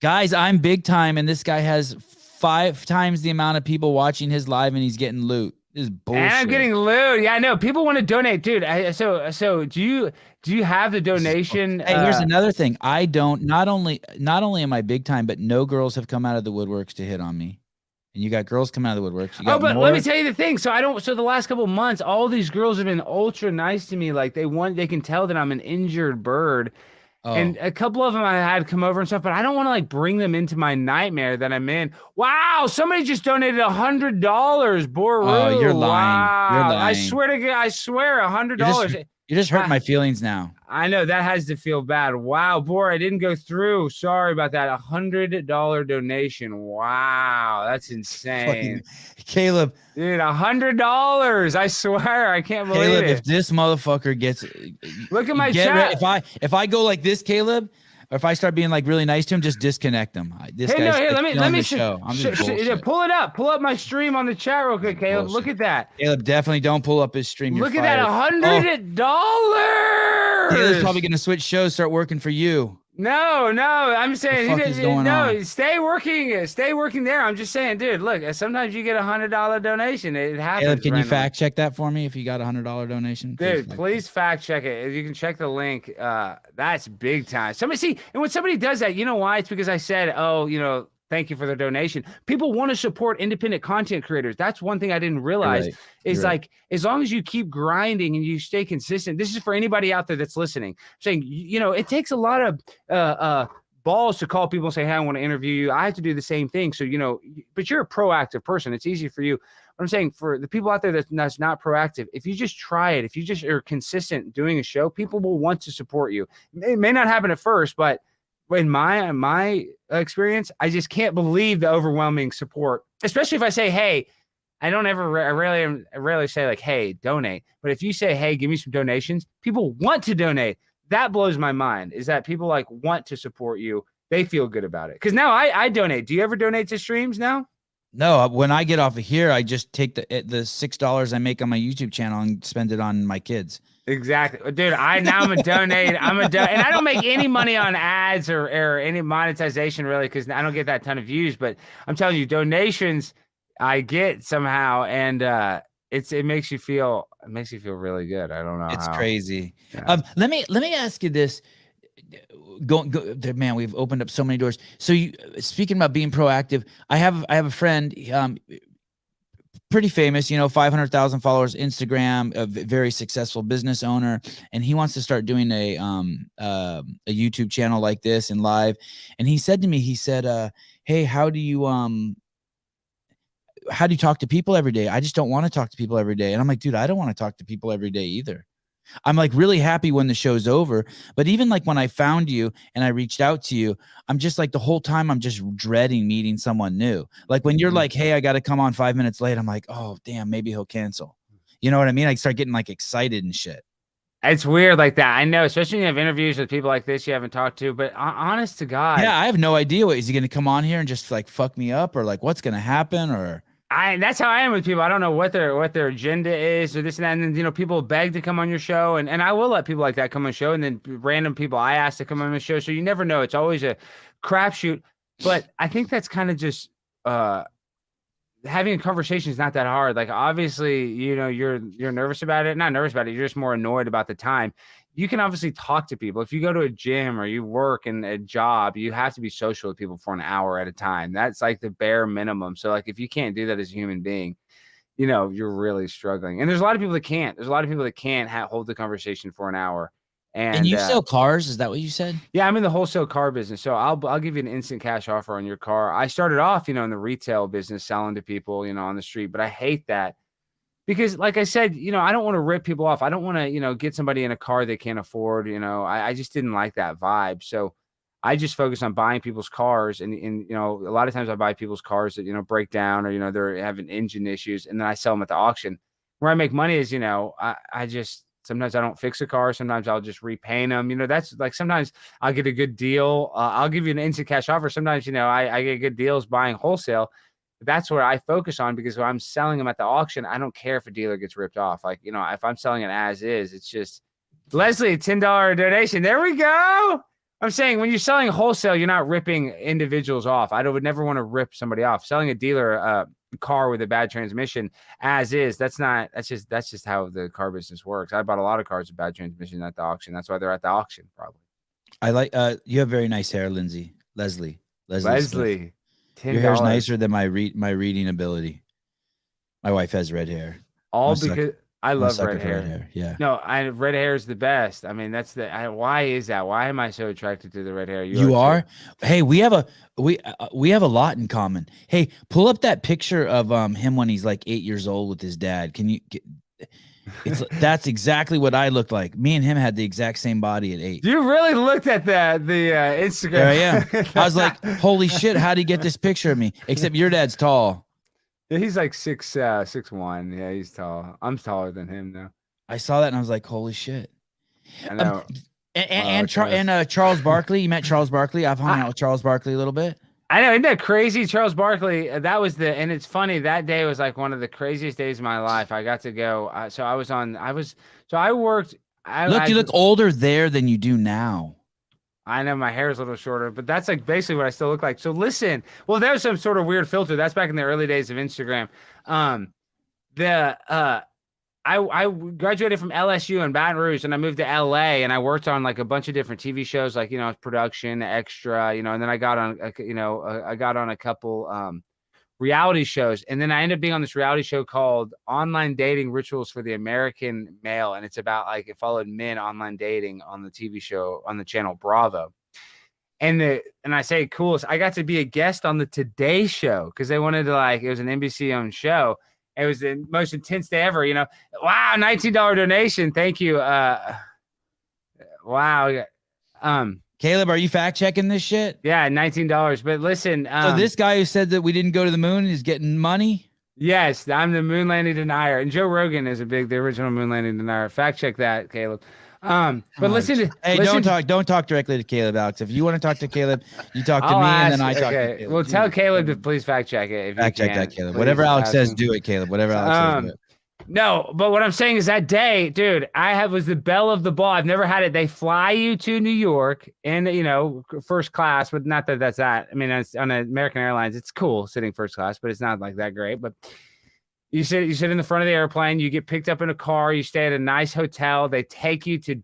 Guys, I'm big time, and this guy has 5 times the amount of people watching his live, and he's getting loot. This is bullshit. And I'm getting loot. Yeah, I know. People want to donate, dude. So do you have the donation? Hey, here's another thing. I don't. Not only am I big time, but no girls have come out of the woodworks to hit on me. And you got girls coming out of the woodworks. Let me tell you the thing. So the last couple of months, all these girls have been ultra nice to me. Like, they can tell that I'm an injured bird. Oh. And a couple of them I had come over and stuff, but I don't want to like bring them into my nightmare that I'm in. Wow, somebody just donated $100. Boru. Oh, you're lying. Wow. You're lying. I swear $100. You just hurt my feelings now. I know that has to feel bad. Wow, Bor, I didn't go through. Sorry about that. $100 donation. Wow, that's insane. Caleb. Dude, $100. I swear, I can't believe Caleb, it. if this motherfucker gets, look at my chat. If I go like this, Caleb, or if I start being like really nice to him, just disconnect him. This guy's let me show. Pull it up. Pull up my stream on the chat real quick, Caleb. Bullshit. Look at that. Caleb, definitely don't pull up his stream. Look at that, $100. Caleb's probably gonna switch shows, start working for you. No, I'm saying on? Stay working there. I'm just saying, dude, look, sometimes you get $100 donation. It happens. Caleb, can you fact check that for me if you got $100 donation? Dude, please fact check it. If you can check the link, that's big time. And when somebody does that, you know why? It's because I said, thank you for the donation. People want to support independent content creators. That's one thing I didn't realize. Is like, as long as you keep grinding and you stay consistent, this is for anybody out there that's listening. I'm saying, it takes a lot of balls to call people and say, hey, I want to interview you. I have to do the same thing. So, but you're a proactive person. It's easy for you. I'm saying for the people out there that's not proactive, if you just try it, if you just are consistent doing a show, people will want to support you. It may not happen at first, but in my experience, I just can't believe the overwhelming support, especially if I say, hey, I rarely say like, hey, donate. But if you say, hey, give me some donations, people want to donate. That blows my mind, is that people like want to support you. They feel good about it. Because now I donate. Do you ever donate to streams now? No, when I get off of here, I just take the $6 I make on my YouTube channel and spend it on my kids. Exactly, dude. I'm a donate. And I don't make any money on ads or any monetization really, because I don't get that ton of views. But I'm telling you, donations I get somehow, and it makes you feel really good. I don't know. It's crazy. Yeah. Let me ask you this. Go, man, we've opened up so many doors. So speaking about being proactive, I have a friend, pretty famous, 500,000 followers, Instagram, a very successful business owner, and he wants to start doing a YouTube channel like this and live. And he said to me, hey, how do you talk to people every day? I just don't want to talk to people every day. And I'm like, dude, I don't want to talk to people every day either. I'm like really happy when the show's over. But even like when I found you and I reached out to you, I'm just like the whole time I'm just dreading meeting someone new. Like when you're like, hey, I got to come on 5 minutes late. I'm like, oh, damn, maybe he'll cancel. You know what I mean? I start getting like excited and shit. It's weird like that. I know, especially when you have interviews with people like this you haven't talked to. But honest to God, Yeah, I have no idea. What is he going to come on here and just like fuck me up, or like what's going to happen, or that's how I am with people. I don't know what their agenda is or this and that. And then people beg to come on your show, and I will let people like that come on the show, and then random people I ask to come on the show. So you never know. It's always a crapshoot. But I think that's kind of just having a conversation is not that hard. Like obviously, you're nervous about it. Not nervous about it. You're just more annoyed about the time. You can obviously talk to people. If you go to a gym or you work in a job, you have to be social with people for an hour at a time. That's like the bare minimum. So like if you can't do that as a human being, you're really struggling. And there's a lot of people that can't. There's a lot of people that can't hold the conversation for an hour. And you sell cars? Is that what you said? Yeah, I'm in the wholesale car business. So I'll give you an instant cash offer on your car. I started off, in the retail business selling to people, on the street, but I hate that because like I said, I don't want to rip people off. I don't want to, get somebody in a car they can't afford. I just didn't like that vibe. So I just focus on buying people's cars and a lot of times I buy people's cars that, break down or, they're having engine issues and then I sell them at the auction. Where I make money is, I just sometimes I don't fix a car. Sometimes I'll just repaint them. That's like sometimes I'll get a good deal. I'll give you an instant cash offer. Sometimes, I get good deals buying wholesale. That's where I focus on because when I'm selling them at the auction, I don't care if a dealer gets ripped off. Like, if I'm selling it as is, it's just Leslie, $10 donation. There we go. I'm saying when you're selling wholesale, you're not ripping individuals off. would never want to rip somebody off. Selling a dealer car with a bad transmission as is, that's just how the car business works. I bought a lot of cars with bad transmission at the auction. That's why they're at the auction, probably. I like you have very nice hair, Leslie. $10. Your hair's nicer than my reading ability. My wife has red hair. Because I love red hair. Yeah. No, red hair is the best. I mean, that's why is that? Why am I so attracted to the red hair? You are? Hey, we have a lot in common. Hey, pull up that picture of him when he's like 8 years old with his dad. Can you that's exactly what I looked like. Me and him had the exact same body at 8. You really looked at the Instagram. There I am. I was like, holy shit, how'd he get this picture of me? Except your dad's tall. Yeah, he's like 6'1". Yeah, he's tall. I'm taller than him though. I saw that and I was like, holy shit. I know. And Charles Barkley. You met Charles Barkley. I've hung out with Charles Barkley a little bit. I know, isn't that crazy? Charles Barkley, and it's funny, that day was like one of the craziest days of my life. I got to go. I worked. You look older there than you do now. I know my hair is a little shorter, but that's like basically what I still look like. So listen, well, there's some sort of weird filter. That's back in the early days of Instagram. I graduated from LSU in Baton Rouge and I moved to LA and I worked on like a bunch of different TV shows, like, production, extra, and then I got on, I got on a couple reality shows. And then I ended up being on this reality show called Online Dating Rituals for the American Male. And it's about like, it followed men online dating on the TV show on the channel Bravo. And I say, cool. So I got to be a guest on the Today Show because they wanted to it was an NBC owned show. It was the most intense day ever, Wow, $19 donation. Thank you. Wow. Caleb, are you fact checking this shit? Yeah, $19. But listen. So this guy who said that we didn't go to the moon is getting money? Yes, I'm the moon landing denier. And Joe Rogan is the original moon landing denier. Fact check that, Caleb. But listen. Don't talk directly to Caleb, Alex. If you want to talk to Caleb, you talk to me, and then I talk to Caleb. Well, tell Caleb to please fact check it. Fact check that, Caleb. Whatever Alex says, do it, Caleb. Whatever Alex says, do it. No, but what I'm saying is that day, dude, was the belle of the ball. I've never had it. They fly you to New York in, first class, but not that that's that. I mean, on American Airlines, it's cool sitting first class, but it's not like that great. But you sit in the front of the airplane, you get picked up in a car, you stay at a nice hotel, they take you to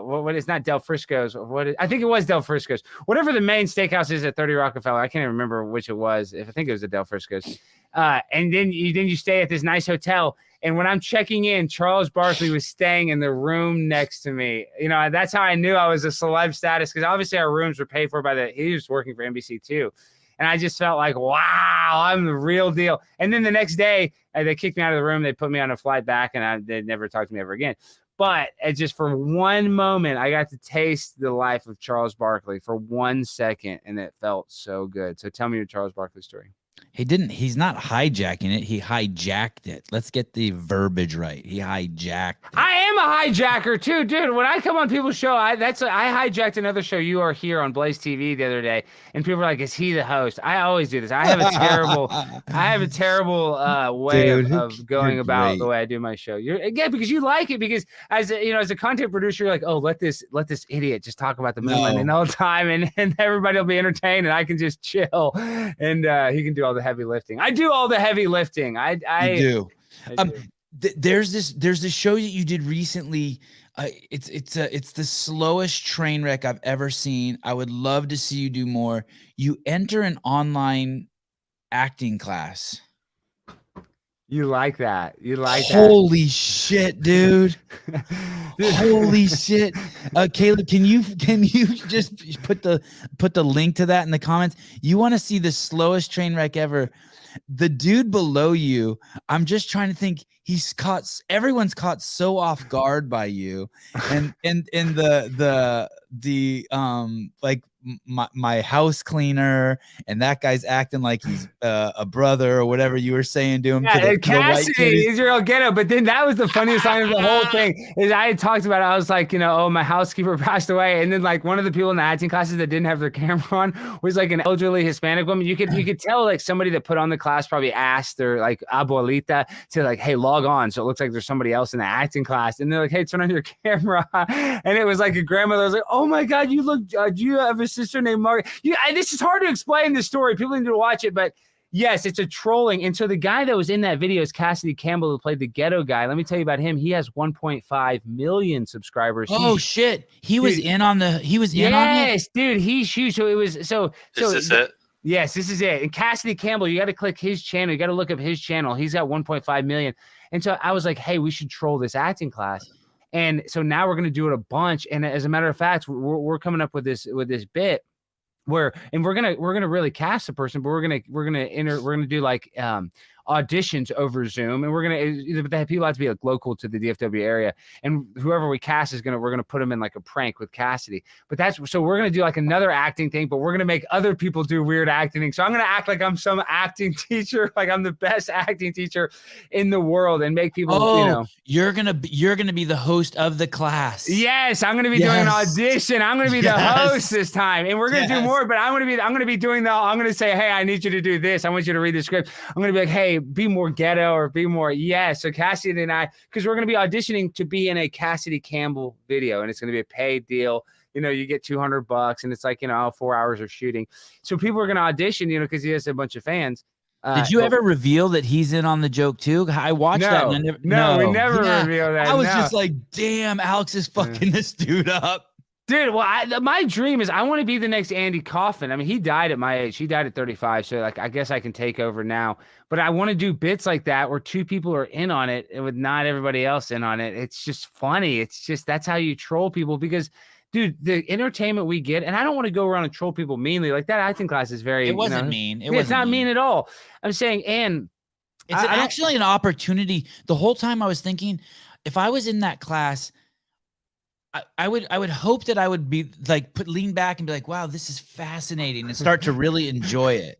what is not Del Frisco's, I think it was Del Frisco's, whatever the main steakhouse is at 30 Rockefeller. I can't even remember which it was. I think it was a Del Frisco's. And then you stay at this nice hotel. And when I'm checking in, Charles Barkley was staying in the room next to me. That's how I knew I was a celeb status, because obviously our rooms were paid for he was working for NBC too. And I just felt like, wow, I'm the real deal. And then the next day, they kicked me out of the room. They put me on a flight back, and they never talked to me ever again. But just for one moment, I got to taste the life of Charles Barkley for 1 second, and it felt so good. So tell me your Charles Barkley story. He's not hijacking it. He hijacked it. Let's get the verbiage right. He hijacked it. I am a hijacker too, dude. When I come on people's show, I hijacked another show. You Are Here on Blaze TV the other day, and people were like, "Is he the host?" I always do this. I have a terrible way Dude, of going about the way I do my show. Because you like it, because as a content producer, you're like, oh, let this idiot just talk about the moon landing the whole time, and everybody will be entertained, and I can just chill, and he can do all the heavy lifting. I do all the heavy lifting. I do. There's this show that you did recently. It's the slowest train wreck I've ever seen. I would love to see you do more. You enter an online acting class. You like that? Holy shit, dude! Holy shit, Caleb, can you just put the link to that in the comments? You want to see the slowest train wreck ever? The dude below you, I'm just trying to think. Everyone's caught so off guard by you, and the like my house cleaner, and that guy's acting like he's a brother or whatever you were saying to him. Yeah, Cassidy is your ghetto. But then that was the funniest line of the whole thing. Is I had talked about it. I was like, oh, my housekeeper passed away, and then like one of the people in the acting classes that didn't have their camera on was like an elderly Hispanic woman. You could tell like somebody that put on the class probably asked their like abuelita to like, hey, log on, so it looks like there's somebody else in the acting class, and they're like, hey, turn on your camera, and it was like a grandmother. I was like, oh my god, you look. Do you have a sister named Margaret? This is hard to explain this story. People need to watch it, but yes, it's a trolling. And so the guy that was in that video is Cassidy Campbell, who played the ghetto guy. Let me tell you about him. He has 1.5 million subscribers. Oh shit, he was in on it. Yes, dude, he's huge. So it was Is this it? Yes, this is it. And Cassidy Campbell, you got to click his channel. You got to look up his channel. He's got 1.5 million. And so I was like, hey, we should troll this acting class. And so now we're going to do it a bunch. And as a matter of fact, we're coming up with this bit where, and we're gonna really cast the person, but we're gonna do like auditions over Zoom, and but people have to be like local to the DFW area, and whoever we cast we're gonna put them in like a prank with Cassidy. But so we're gonna do like another acting thing, but we're gonna make other people do weird acting. So I'm gonna act like I'm some acting teacher, like I'm the best acting teacher in the world, and make people. You're gonna be the host of the class. Yes, I'm gonna be doing an audition. I'm gonna be the host this time, and we're gonna do more. But I'm gonna be doing I'm gonna say, hey, I need you to do this. I want you to read the script. I'm gonna be like, hey, be more ghetto or be more. So Cassidy and I, because we're gonna be auditioning to be in a Cassidy Campbell video, and it's gonna be a paid deal. You get $200, and it's like 4 hours of shooting. So people are gonna audition, because he has a bunch of fans. Did you ever reveal that he's in on the joke too? I watched that. And we never revealed that. I was just like, damn, Alex is fucking this dude up. Dude, well, my dream is I want to be the next Andy Kaufman. I mean, he died at my age. He died at 35, so like I guess I can take over now. But I want to do bits like that where two people are in on it and with not everybody else in on it. It's just funny. It's just that's how you troll people because, dude, the entertainment we get, and I don't want to go around and troll people meanly. Like that acting class is very. It wasn't mean. It's not mean at all. I'm saying, and it's actually an opportunity. The whole time I was thinking, if I was in that class. I would hope that I would be like lean back and be like, wow, this is fascinating, and start to really enjoy it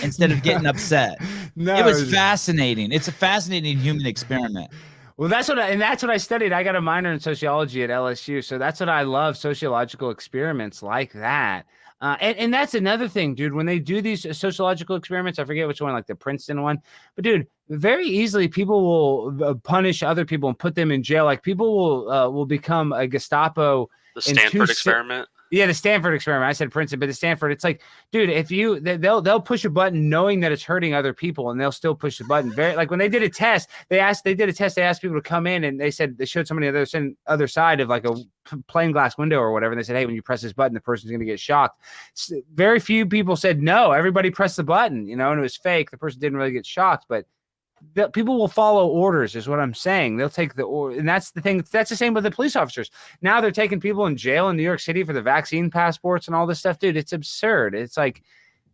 instead of getting upset. No, it was fascinating. It's a fascinating human experiment. Well, that's what I studied. I got a minor in sociology at LSU, so that's what I love, sociological experiments like that. And that's another thing, dude. When they do these sociological experiments, I forget which one, like the Princeton one, but dude, very easily people will punish other people and put them in jail. Like people will become a Gestapo. The Stanford experiment. Yeah, the Stanford experiment. I said Princeton, but the Stanford, it's like, dude, if they'll push a button knowing that it's hurting other people, and they'll still push the button. Very like when they did a test, they asked people to come in, and they said they showed somebody on the other side of like a plain glass window or whatever, and they said, hey, when you press this button, the person's going to get shocked. Very few people said no. Everybody pressed the button, and it was fake. The person didn't really get shocked, but people will follow orders is what I'm saying. They'll take the order. And that's the thing. That's the same with the police officers. Now they're taking people in jail in New York City for the vaccine passports and all this stuff. Dude, it's absurd. It's like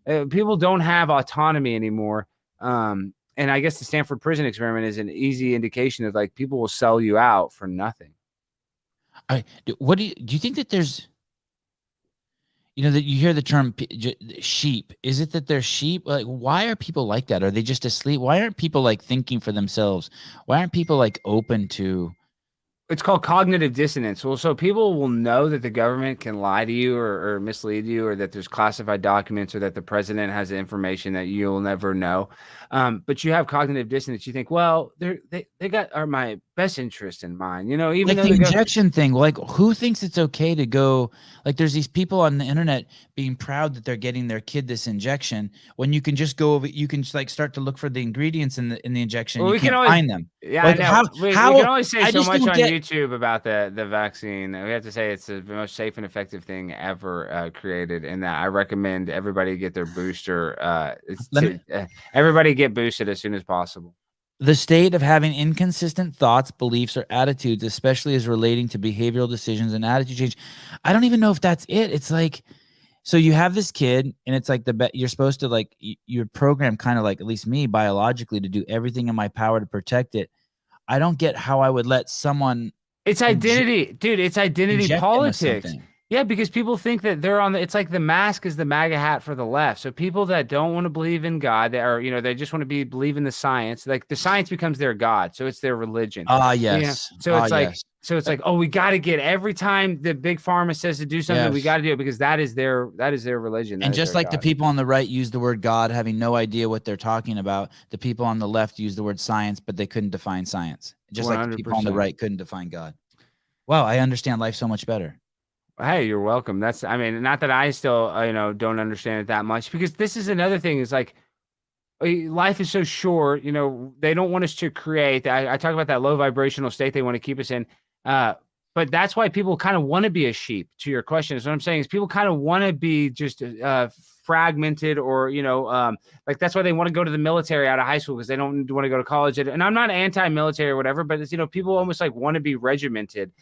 people don't have autonomy anymore. And I guess the Stanford prison experiment is an easy indication of like people will sell you out for nothing. What do you think that there's, that you hear the term sheep. Is it that they're sheep? Like, why are people like that? Are they just asleep? Why aren't people like thinking for themselves? Why aren't people like open to It's called cognitive dissonance. Well, so people will know that the government can lie to you or mislead you, or that there's classified documents, or that the president has information that you'll never know. But you have cognitive dissonance. You think, well, they got my best interest in mind. You know, even like though the injection thing. Like, who thinks it's okay to go? Like, there's these people on the internet being proud that they're getting their kid this injection, when you can just go over, you can just like start to look for the ingredients in the injection. Well, You we can can't always find them. Yeah, Like, I know. We can only say I so just much don't on get. YouTube about the vaccine. We have to say it's the most safe and effective thing ever created, and that I recommend everybody get their booster. Everybody get boosted as soon as possible. The state of having inconsistent thoughts, beliefs, or attitudes, especially as relating to behavioral decisions and attitude change. I don't even know if that's it. It's like, so you have this kid, and it's like you're supposed to, like, you're programmed kind of like, at least me, biologically, to do everything in my power to protect it. I don't get how I would let someone. It's identity, dude. It's identity politics. Yeah, because people think that they're on it's like the mask is the MAGA hat for the left. So people that don't want to believe in God, they just want to believe in the science. Like the science becomes their God. So it's their religion. Yes. So it's like, oh, we got to get, every time the big pharma says to do something, we got to do it, because that is their religion. And just like God. The people on the right use the word God, having no idea what they're talking about, the people on the left use the word science, but they couldn't define science. Just 100%. Like the people on the right couldn't define God. Wow, I understand life so much better. Hey, you're welcome. Not that I still, don't understand it that much, because this is another thing. Is like, life is so short. They don't want us to create. I talk about that low vibrational state they want to keep us in. But that's why people kind of want to be a sheep. To your question, is what I'm saying is people kind of want to be just fragmented, or like that's why they want to go to the military out of high school, because they don't want to go to college. And I'm not anti-military or whatever, but it's, people almost like want to be regimented.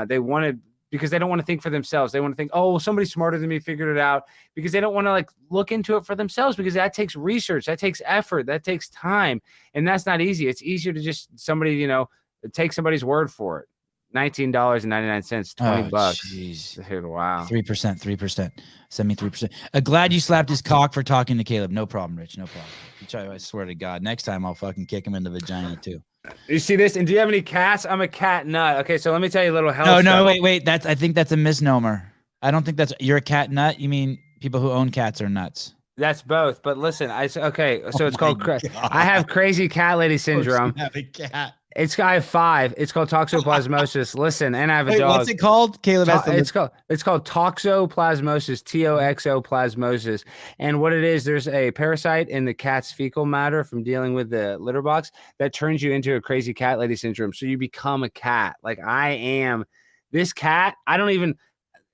They want to. Because they don't want to think for themselves. They want to think, oh, somebody smarter than me figured it out, because they don't want to like look into it for themselves, because that takes research, that takes effort, that takes time. And that's not easy. It's easier to just take somebody's word for it. $19.99, $20. Jeez. Dude, wow. 3%. Send me 3%. Glad you slapped his cock for talking to Caleb. No problem, Rich. No problem. I swear to God, next time I'll fucking kick him in the vagina too. You see this? And do you have any cats? I'm a cat nut. Okay, so let me tell you a little health. No, wait. I think that's a misnomer. I don't think you're a cat nut. You mean people who own cats are nuts? That's both. But listen, so it's called. I have crazy cat lady syndrome. I have a cat. I have 5. It's called toxoplasmosis. Listen, and I have a dog. What's it called? Caleb has It's called toxoplasmosis, toxoplasmosis. And what it is, there's a parasite in the cat's fecal matter from dealing with the litter box that turns you into a crazy cat lady syndrome. So you become a cat. Like I am this cat. I don't even.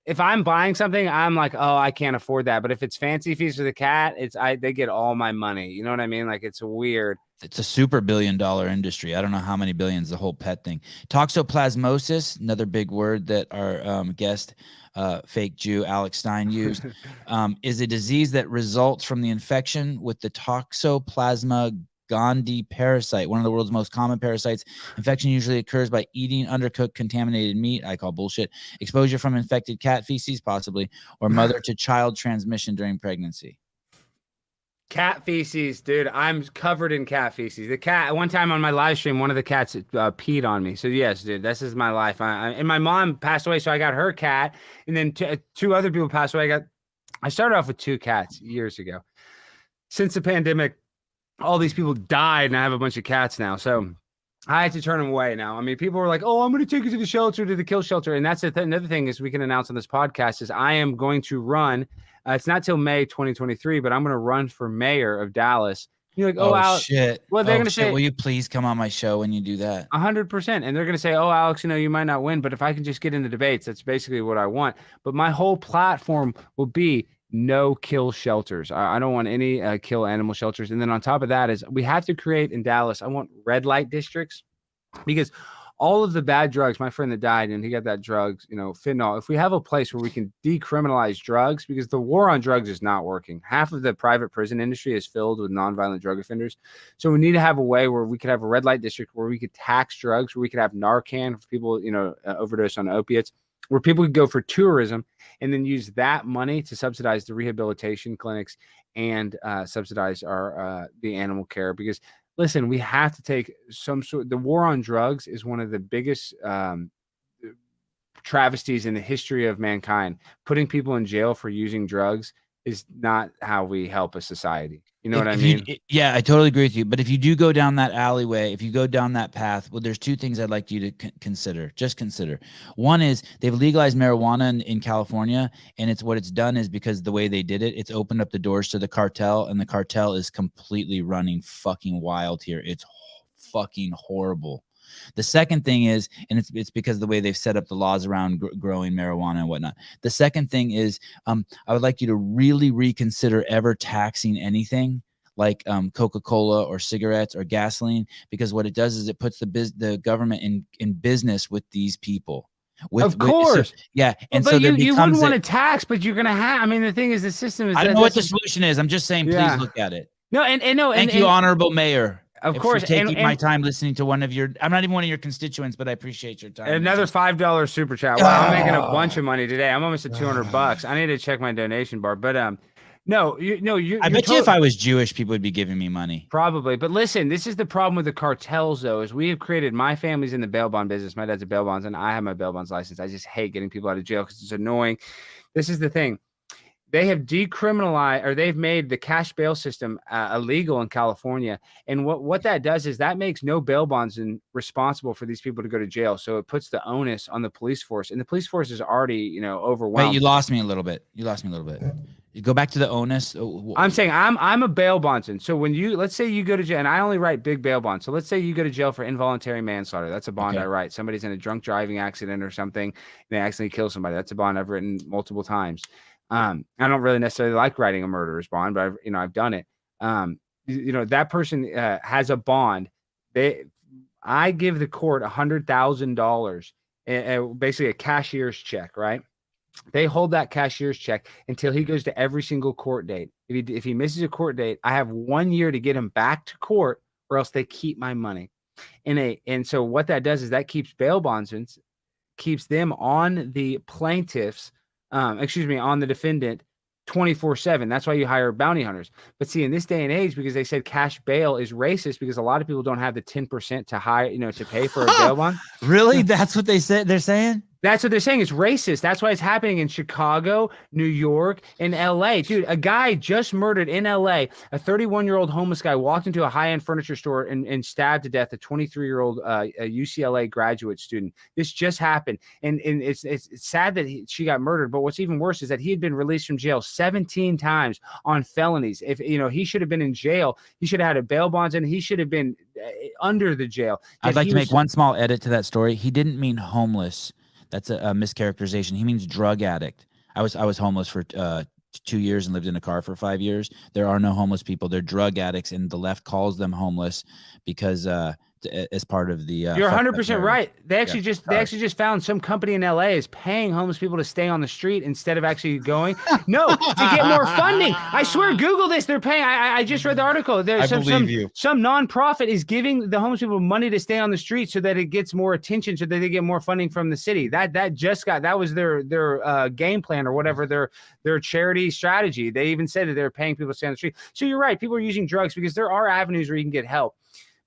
If I'm buying something, I'm like, oh, I can't afford that. But if it's fancy fees for the cat, they get all my money. You know what I mean? Like it's weird. It's a super $1 billion industry. I don't know how many billions, the whole pet thing. Toxoplasmosis, another big word that our guest, fake Jew, Alex Stein used, is a disease that results from the infection with the Toxoplasma gondii parasite, one of the world's most common parasites. Infection usually occurs by eating undercooked, contaminated meat. I call bullshit. Exposure from infected cat feces, possibly, or mother-to-child transmission during pregnancy. Cat feces, dude. I'm covered in cat feces. The cat, one time on my live stream, one of the cats peed on me. So yes, dude, this is my life. And my mom passed away, so I got her cat. And then two other people passed away. I started off with 2 cats years ago. Since the pandemic, all these people died, and I have a bunch of cats now. So I had to turn them away now. I mean, people were like, oh, I'm going to take you to the shelter, to the kill shelter. And that's another thing is we can announce on this podcast is I am going to run. It's not till May 2023, but I'm going to run for mayor of Dallas. You're like, oh, Alex. Shit. Well, they're going to say, will you please come on my show when you do that? 100%. And they're going to say, oh, Alex, you might not win, but if I can just get in the debates, that's basically what I want. But my whole platform will be no kill shelters. I don't want any kill animal shelters. And then on top of that is we have to create in Dallas, I want red light districts, because all of the bad drugs, my friend that died and he got that drugs, fentanyl, if we have a place where we can decriminalize drugs, because the war on drugs is not working. Half of the private prison industry is filled with nonviolent drug offenders. So we need to have a way where we could have a red light district where we could tax drugs, where we could have Narcan for people, overdose on opiates, where people could go for tourism and then use that money to subsidize the rehabilitation clinics and subsidize the animal care. Because listen, we have to take some sort. The war on drugs is one of the biggest travesties in the history of mankind. Putting people in jail for using drugs is not how we help a society. You know what I mean? Yeah, I totally agree with you. But if you do go down that alleyway, if you go down that path, well, there's two things I'd like you to consider. Just consider. One is they've legalized marijuana in California, and it's what it's done is because the way they did it, it's opened up the doors to the cartel, and the cartel is completely running fucking wild here. It's fucking horrible. The second thing is, and it's because of the way they've set up the laws around growing marijuana and whatnot. The second thing is, I would like you to really reconsider ever taxing anything like Coca-Cola or cigarettes or gasoline, because what it does is it puts the government in business with these people. Of course. Yeah. And but so you wouldn't want to tax, but you're going to have, I mean, the thing is the system is. I don't know what the solution is. I'm just saying, please look at it. No, no. Thank you, Honorable Mayor. Of course, taking my time listening to one of your, I'm not even one of your constituents, but I appreciate your time. Another $5 super chat. Wow, I'm making a bunch of money today. I'm almost at $200. I need to check my donation bar, but no, I bet you if I was Jewish, people would be giving me money. Probably, but listen, this is the problem with the cartels, though, is we have created. My family's in the bail bond business. My dad's a bail bonds, and I have my bail bonds license. I just hate getting people out of jail because it's annoying. This is the thing. They have decriminalized, or they've made the cash bail system illegal in California. And what that does is that makes no bail bondsman responsible for these people to go to jail. So it puts the onus on the police force, and the police force is already, overwhelmed. Wait, you lost me a little bit. You go back to the onus. I'm saying I'm a bail bondsman. So when let's say you go to jail, and I only write big bail bonds. So let's say you go to jail for involuntary manslaughter. That's a bond I write. Somebody's in a drunk driving accident or something, and they accidentally kill somebody. That's a bond I've written multiple times. I don't really necessarily like writing a murderer's bond, but I've done it. That person has a bond. I give the court $100,000, basically a cashier's check, right? They hold that cashier's check until he goes to every single court date. If he misses a court date, I have 1 year to get him back to court, or else they keep my money. And so what that does is that keeps bail bondsmen, keeps them on the plaintiffs. On the defendant 24/7. That's why you hire bounty hunters. But see, in this day and age, because they said cash bail is racist, because a lot of people don't have the 10% to hire, to pay for a bail bond. Really? That's what they said. They're saying? That's what they're saying. It's racist. That's why it's happening in Chicago, New York, and LA. Dude, a guy just murdered in LA. A 31-year-old homeless guy walked into a high-end furniture store and stabbed to death a 23-year-old UCLA graduate student. This just happened. And it's sad that she got murdered. But what's even worse is that he had been released from jail 17 times on felonies. If he should have been in jail, he should have had a bail bonds, and he should have been under the jail. I'd like to make one small edit to that story. He didn't mean homeless. That's a mischaracterization. He means drug addict. I was homeless for 2 years and lived in a car for 5 years. There are no homeless people. They're drug addicts, and the left calls them homeless because as part of the you're 100% right. They actually just found some company in LA is paying homeless people to stay on the street instead of actually going to get more funding. I swear, Google this. They're paying. I just read the article. There's some nonprofit is giving the homeless people money to stay on the street so that it gets more attention, so that they get more funding from the city. That was their game plan, or whatever, their charity strategy. They even said that they're paying people to stay on the street. So you're right. People are using drugs because there are avenues where you can get help.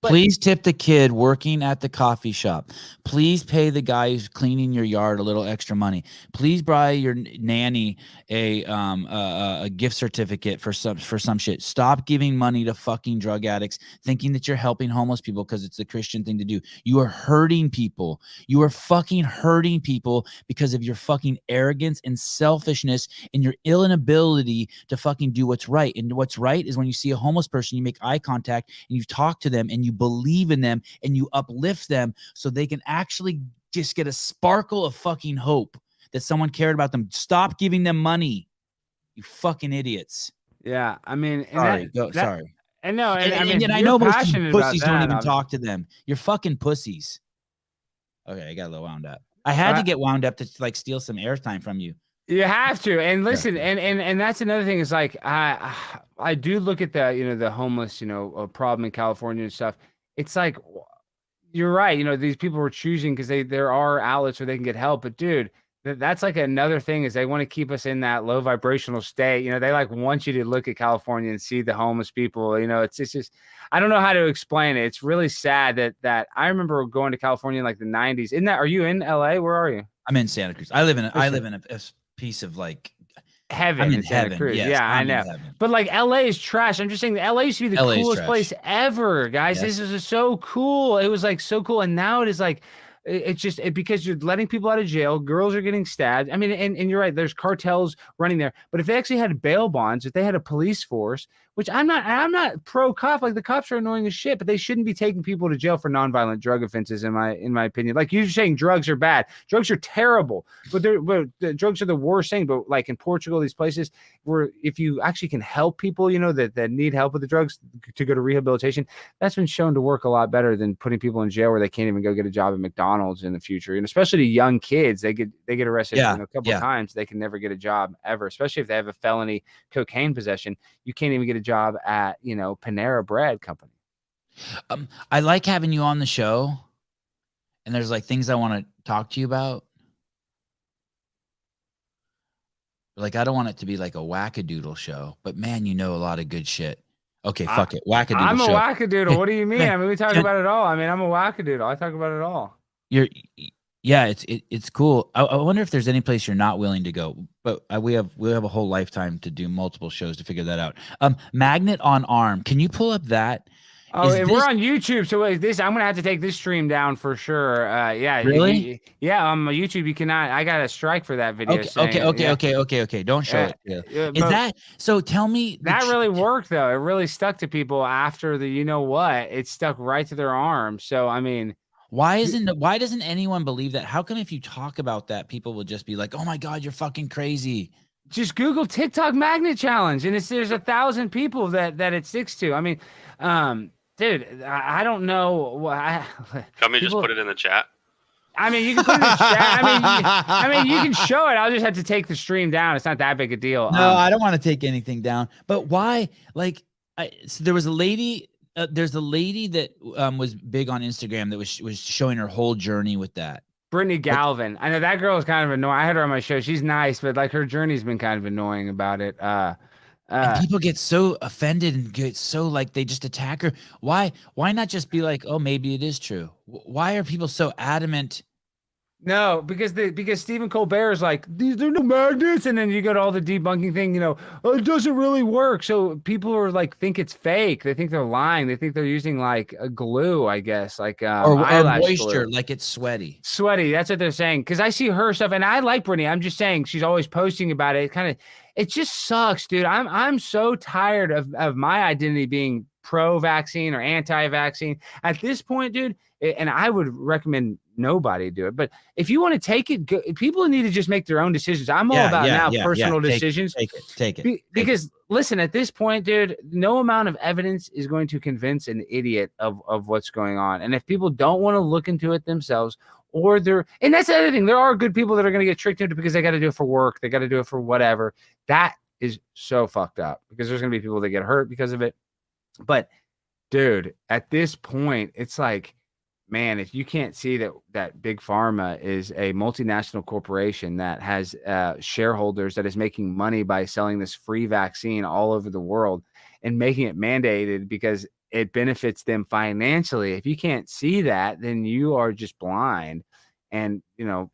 Please tip the kid working at the coffee shop. Please pay the guy who's cleaning your yard a little extra money. Please buy your nanny a gift certificate for some shit. Stop giving money to fucking drug addicts, thinking that you're helping homeless people because it's the Christian thing to do. You are hurting people. You are fucking hurting people because of your fucking arrogance and selfishness and your inability to fucking do what's right. And what's right is when you see a homeless person, you make eye contact and you talk to them and you believe in them and you uplift them so they can actually just get a sparkle of fucking hope that someone cared about them. Stop giving them money, you fucking idiots. Yeah, I mean, sorry. And no, and I know most pussies don't even talk to them. You're fucking pussies. Okay, I got a little wound up. I had to get wound up to steal some airtime from you. You have to. And listen, and that's another thing is I do look at the homeless, problem in California and stuff. It's like, you're right. These people are choosing because there are outlets where they can get help. But dude, That's like another thing is they want to keep us in that low vibrational state. You know, they like want you to look at California and see the homeless people. You know, it's just, I don't know how to explain it. It's really sad that I remember going to California in like the 90s. Are you in LA? Where are you? I'm in Santa Cruz. I live in a piece of like heaven. I'm in Santa Cruz. Yes, yeah, I know. But like LA is trash. I'm just saying LA used to be the coolest place ever, guys. Yes. This is so cool. It was like so cool. And now it is like, it's just because you're letting people out of jail. Girls are getting stabbed. I mean, and you're right. There's cartels running there. But if they actually had bail bonds, if they had a police force, which I'm not pro cop. Like the cops are annoying as shit, but they shouldn't be taking people to jail for nonviolent drug offenses. In my opinion, like you're saying, drugs are bad. Drugs are terrible, but the drugs are the worst thing. But like in Portugal, these places where if you actually can help people, you know, that need help with the drugs to go to rehabilitation, that's been shown to work a lot better than putting people in jail where they can't even go get a job at McDonald's in the future. And especially to young kids, they get arrested a couple of times. They can never get a job ever, especially if they have a felony cocaine possession. You can't even get a job at, you know, Panera Bread Company. I like having you on the show, and there's like things I want to talk to you about. Like, I don't want it to be like a wackadoodle show, but man, you know a lot of good shit. Okay, fuck it. Wackadoodle I'm a show. wackadoodle. What do you mean? I mean, we talk about it all. I mean, I'm a wackadoodle. I talk about it all. It's cool. I wonder if there's any place you're not willing to go, but we have a whole lifetime to do multiple shows to figure that out. Magnet on arm. Can you pull up that? Oh, we're on YouTube, so I'm gonna have to take this stream down for sure. Yeah, really? On YouTube you cannot. I got a strike for that video. Okay. Don't show it. Is that so? Tell me that really worked though. It really stuck to people after the. You know what? It stuck right to their arm. So I mean. Why doesn't anyone believe that? How come if you talk about that, people will just be like, "Oh my God, you're fucking crazy." Just Google TikTok magnet challenge, and there's 1,000 people that it sticks to. I mean, dude, I don't know. Just put it in the chat. I mean, you can put it in the chat. I mean, you can show it. I'll just have to take the stream down. It's not that big a deal. No, I don't want to take anything down. But why? Like, so there was a lady. There's a lady that was big on Instagram that was showing her whole journey with that. Brittany Galvin. I know that girl is kind of annoying. I had her on my show. She's nice, but like her journey's been kind of annoying about it. And people get so offended and get so like they just attack her. Why not just be like, oh, maybe it is true? Why are people so adamant? No, because Stephen Colbert is like, these are no magnets, and then you go to all the debunking thing, you know, oh, it doesn't really work. So people are like think it's fake. They think they're lying. They think they're using like a glue, I guess, like or moisture, glue. Like it's sweaty. Sweaty. That's what they're saying. Because I see her stuff, and I like Brittany. I'm just saying she's always posting about it. It just sucks, dude. I'm so tired of my identity being pro-vaccine or anti-vaccine at this point, dude. And I would recommend nobody do it. But if you want to take it, people need to just make their own decisions. I'm all about personal decisions. Take it. Because listen, at this point, dude, no amount of evidence is going to convince an idiot of what's going on. And if people don't want to look into it themselves, and that's the other thing, there are good people that are going to get tricked into it because they got to do it for work. They got to do it for whatever. That is so fucked up because there's going to be people that get hurt because of it. But dude, at this point, it's like, man, if you can't see that Big Pharma is a multinational corporation that has shareholders that is making money by selling this free vaccine all over the world and making it mandated because it benefits them financially. If you can't see that, then you are just blind. And, you know,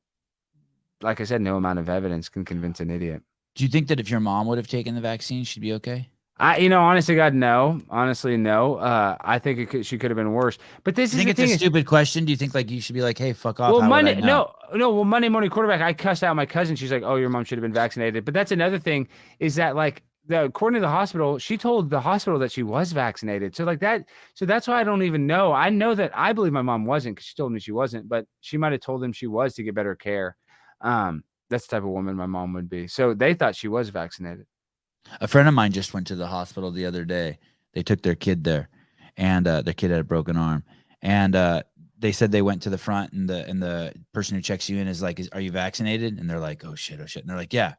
like I said, no amount of evidence can convince an idiot. Do you think that if your mom would have taken the vaccine, she'd be okay? Honestly, God, no. Honestly, no. I think she could have been worse. But this is the thing. It's a stupid question. Do you think like you should be like, hey, fuck off? Well, Well, Monday morning quarterback, I cussed out my cousin. She's like, oh, your mom should have been vaccinated. But that's another thing is that like according to the hospital, she told the hospital that she was vaccinated. So like that. So that's why I don't even know. I know that I believe my mom wasn't because she told me she wasn't, but she might have told them she was to get better care. That's the type of woman my mom would be. So they thought she was vaccinated. A friend of mine just went to the hospital the other day. They took their kid there, and their kid had a broken arm. And they said they went to the front, and the person who checks you in is like, "Are you vaccinated?" And they're like, "Oh shit." And they're like, "Yeah."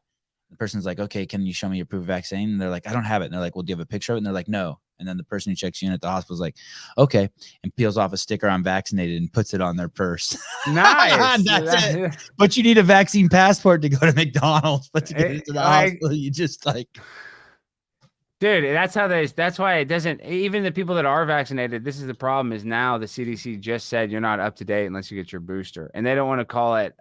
The person's like, "Okay, can you show me your proof of vaccine?" And they're like, "I don't have it." And they're like, "Well, do you have a picture of it?" And they're like, "No." And then the person who checks you in at the hospital is like, okay, and peels off a sticker, I'm vaccinated, and puts it on their purse. Nice. That's it. But you need a vaccine passport to go to McDonald's, but to get into the hospital, you just like... Dude, that's why it doesn't, even the people that are vaccinated, this is the problem, is now the CDC just said you're not up to date unless you get your booster. And they don't want to call it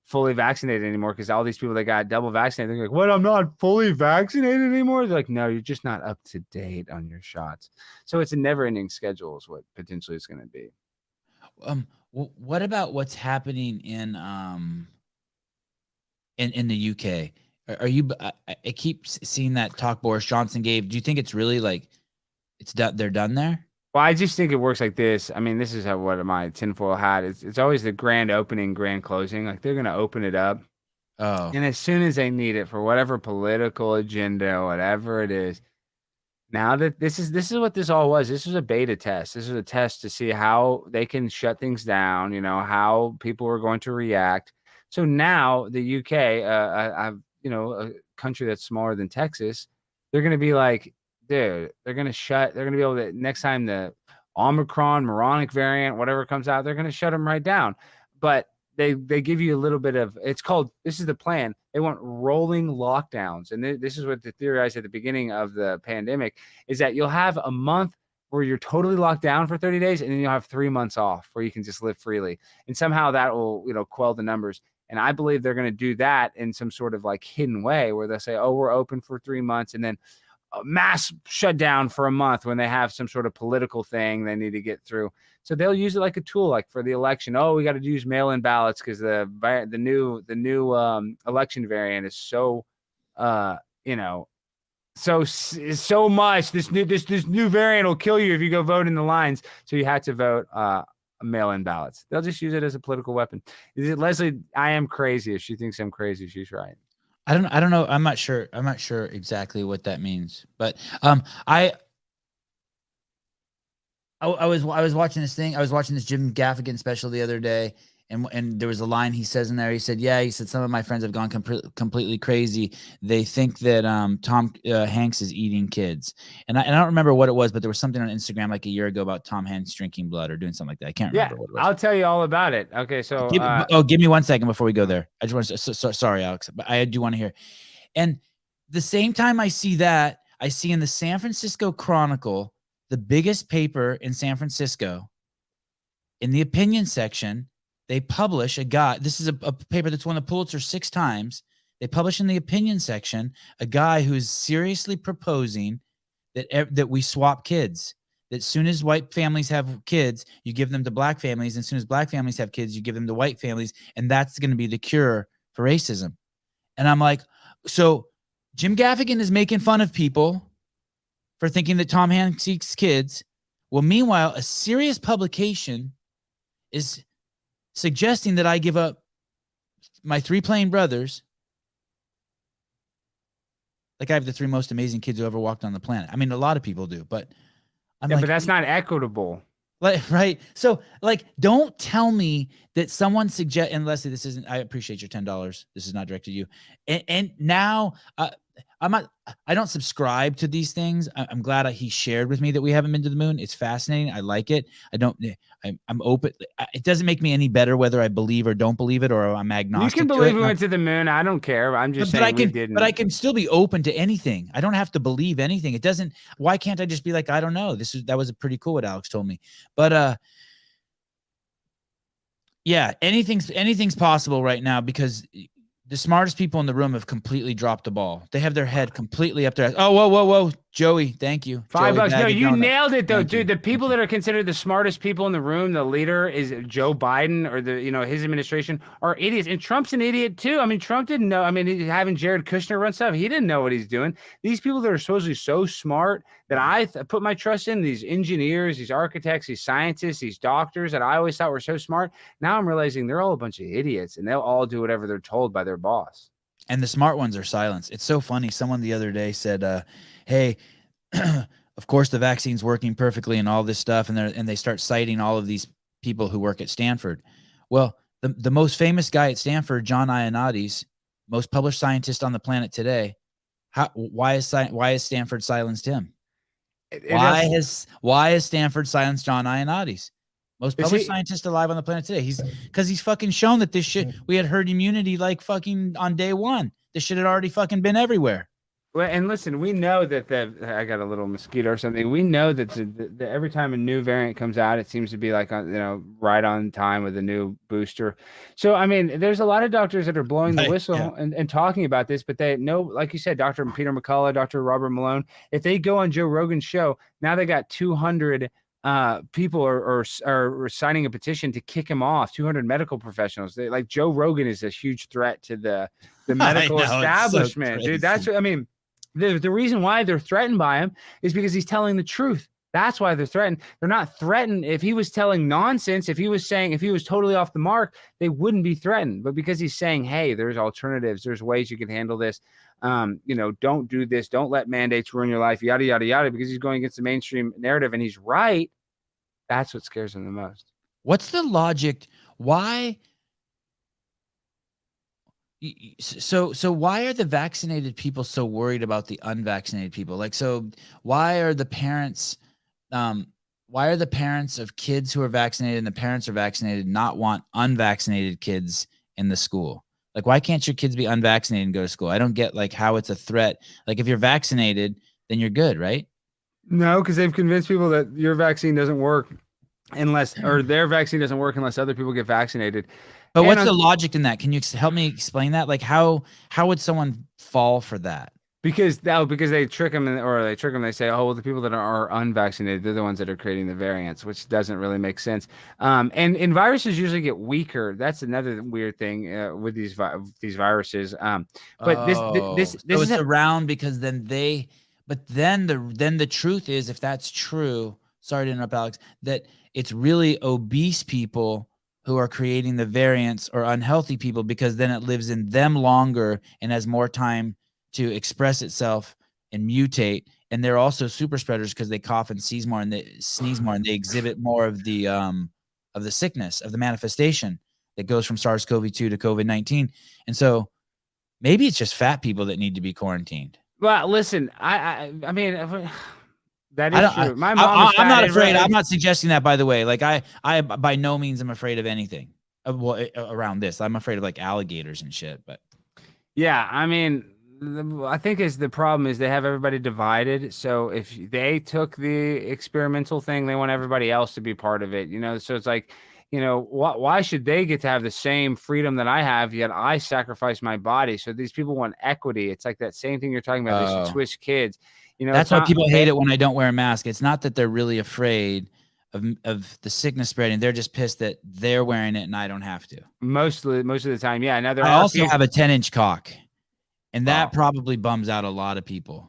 fully vaccinated anymore, because all these people that got double vaccinated, they're like, what, I'm not fully vaccinated anymore? They're like, no, you're just not up to date on your shots. So it's a never ending schedule is what potentially it's going to be. What about what's happening in the UK? Are you? I keep seeing that talk Boris Johnson gave. Do you think it's really like it's done? They're done there? Well, I just think it works like this. I mean, this is what my tinfoil hat is. It's always the grand opening, grand closing. Like they're gonna open it up, and as soon as they need it for whatever political agenda, whatever it is. Now that this is what this all was. This was a beta test. This was a test to see how they can shut things down. How people are going to react. So now the UK, a country that's smaller than Texas, they're going to be like, dude, they're going to be able to, next time the Omicron, moronic variant, whatever comes out, they're going to shut them right down. But they give you a little bit of, this is the plan. They want rolling lockdowns. And this is what they theorized at the beginning of the pandemic, is that you'll have a month where you're totally locked down for 30 days, and then you'll have 3 months off where you can just live freely. And somehow that will, quell the numbers. And I believe they're going to do that in some sort of like hidden way where they'll say, oh, we're open for 3 months, and then a mass shutdown for a month when they have some sort of political thing they need to get through. So they'll use it like a tool, like for the election. Oh, we got to use mail-in ballots because the new election variant is so, so much. This new variant will kill you if you go vote in the lines. So you had to vote mail-in ballots. They'll just use it as a political weapon. Is it Leslie? I am crazy. If she thinks I'm crazy, she's right. I don't know. I'm not sure exactly what that means. But I was watching this thing. I was watching this Jim Gaffigan special the other day, and there was a line he says in there. He said, some of my friends have gone completely crazy. They think that Tom Hanks is eating kids. And I don't remember what it was, but there was something on Instagram like a year ago about Tom Hanks drinking blood or doing something like that. I can't remember what it was. I'll tell you all about it. Okay, so give me 1 second before we go there. I just want to sorry, Alex, but I do want to hear. And the same time I see that, I see in the San Francisco Chronicle, the biggest paper in San Francisco, in the opinion section, they publish a guy. This is a paper that's won the Pulitzer 6 times. They publish in the opinion section a guy who's seriously proposing that we swap kids. That as soon as white families have kids, you give them to black families. And as soon as black families have kids, you give them to white families. And that's going to be the cure for racism. And I'm like, so Jim Gaffigan is making fun of people for thinking that Tom Hanks eats kids. Well, meanwhile, a serious publication is suggesting that I give up my 3 plain brothers. Like I have the 3 most amazing kids who ever walked on the planet. I mean, a lot of people do, but but that's not equitable. Right. So don't tell me that someone and Leslie, this isn't, I appreciate your $10. This is not directed to you. And now I don't subscribe to these things. I'm glad he shared with me that we haven't been to the moon. It's fascinating. I like it. I'm open. It doesn't make me any better whether I believe or don't believe it, or I'm agnostic. You can believe we went to the moon. I don't care. I'm just saying we didn't. But I can still be open to anything. I don't have to believe anything. It doesn't. Why can't I just be like, I don't know. That was pretty cool what Alex told me. But yeah, anything's possible right now because the smartest people in the room have completely dropped the ball. They have their head completely up their ass. Oh, whoa. Joey, thank you. $5. No, you nailed it though, dude. The people that are considered the smartest people in the room, the leader is Joe Biden or his administration, are idiots. And Trump's an idiot too. I mean, Trump didn't know. I mean, he's having Jared Kushner run stuff. He didn't know what he's doing. These people that are supposedly so smart that I put my trust in, these engineers, these architects, these scientists, these doctors that I always thought were so smart. Now I'm realizing they're all a bunch of idiots and they'll all do whatever they're told by their boss. And the smart ones are silenced. It's so funny. Someone the other day said, hey, of course the vaccine's working perfectly and all this stuff. And they start citing all of these people who work at Stanford. Well, the most famous guy at Stanford, John Ioannidis, most published scientist on the planet today. Why has Stanford silenced him? Why has Stanford silenced John Ioannidis? Most published scientist alive on the planet today. Because he's fucking shown that this shit, we had herd immunity like fucking on day one. This shit had already fucking been everywhere. Well, and listen, we know that I got a little mosquito or something. We know that every time a new variant comes out, it seems to be like right on time with a new booster. So I mean, there's a lot of doctors that are blowing the whistle and talking about this, but they know, like you said, Dr. Peter McCullough, Dr. Robert Malone, if they go on Joe Rogan's show, now they got 200 people are signing a petition to kick him off. 200 medical professionals. Like Joe Rogan is a huge threat to the medical establishment, so dude. That's what I mean. The reason why they're threatened by him is because he's telling the truth. That's why they're threatened. They're not threatened if he was telling nonsense. If he was totally off the mark, they wouldn't be threatened. But because he's saying, hey, there's alternatives, there's ways you can handle this. Don't do this. Don't let mandates ruin your life, yada, yada, yada, because he's going against the mainstream narrative and he's right. That's what scares him the most. What's the logic? Why? So why are the vaccinated people so worried about the unvaccinated people? Like, so why are the parents of kids who are vaccinated and the parents are vaccinated not want unvaccinated kids in the school? Like, why can't your kids be unvaccinated and go to school? I don't get like how it's a threat. Like, if you're vaccinated, then you're good, right? No, because they've convinced people that your vaccine doesn't work or their vaccine doesn't work unless other people get vaccinated. But what's the logic in that? Can you help me explain that? Like, how would someone fall for that? Because they trick them, They say, oh, well, the people that are unvaccinated, they're the ones that are creating the variants, which doesn't really make sense. And viruses usually get weaker. That's another weird thing with these viruses. But this is around because then but then the truth is, if that's true, sorry to interrupt, Alex, that it's really obese people who are creating the variants or unhealthy people, because then it lives in them longer and has more time to express itself and mutate. And they're also super spreaders because they cough and sneeze more and they exhibit more of the sickness, of the manifestation that goes from SARS-CoV-2 to COVID-19. And so maybe it's just fat people that need to be quarantined. Well, listen, I mean, that is true. My mom I'm not afraid. I'm not suggesting that, by the way. Like, I by no means am afraid of anything around this. I'm afraid of like alligators and shit. But yeah, I mean, I think the problem is they have everybody divided. So if they took the experimental thing, they want everybody else to be part of it. So it's like, why should they get to have the same freedom that I have, yet I sacrifice my body? So these people want equity. It's like that same thing you're talking about. They should switch kids. That's why people hate it when I don't wear a mask. It's not that they're really afraid of the sickness spreading. They're just pissed that they're wearing it and I don't have to. Most of the time, yeah. Now I also have a 10-inch cock, and that probably bums out a lot of people.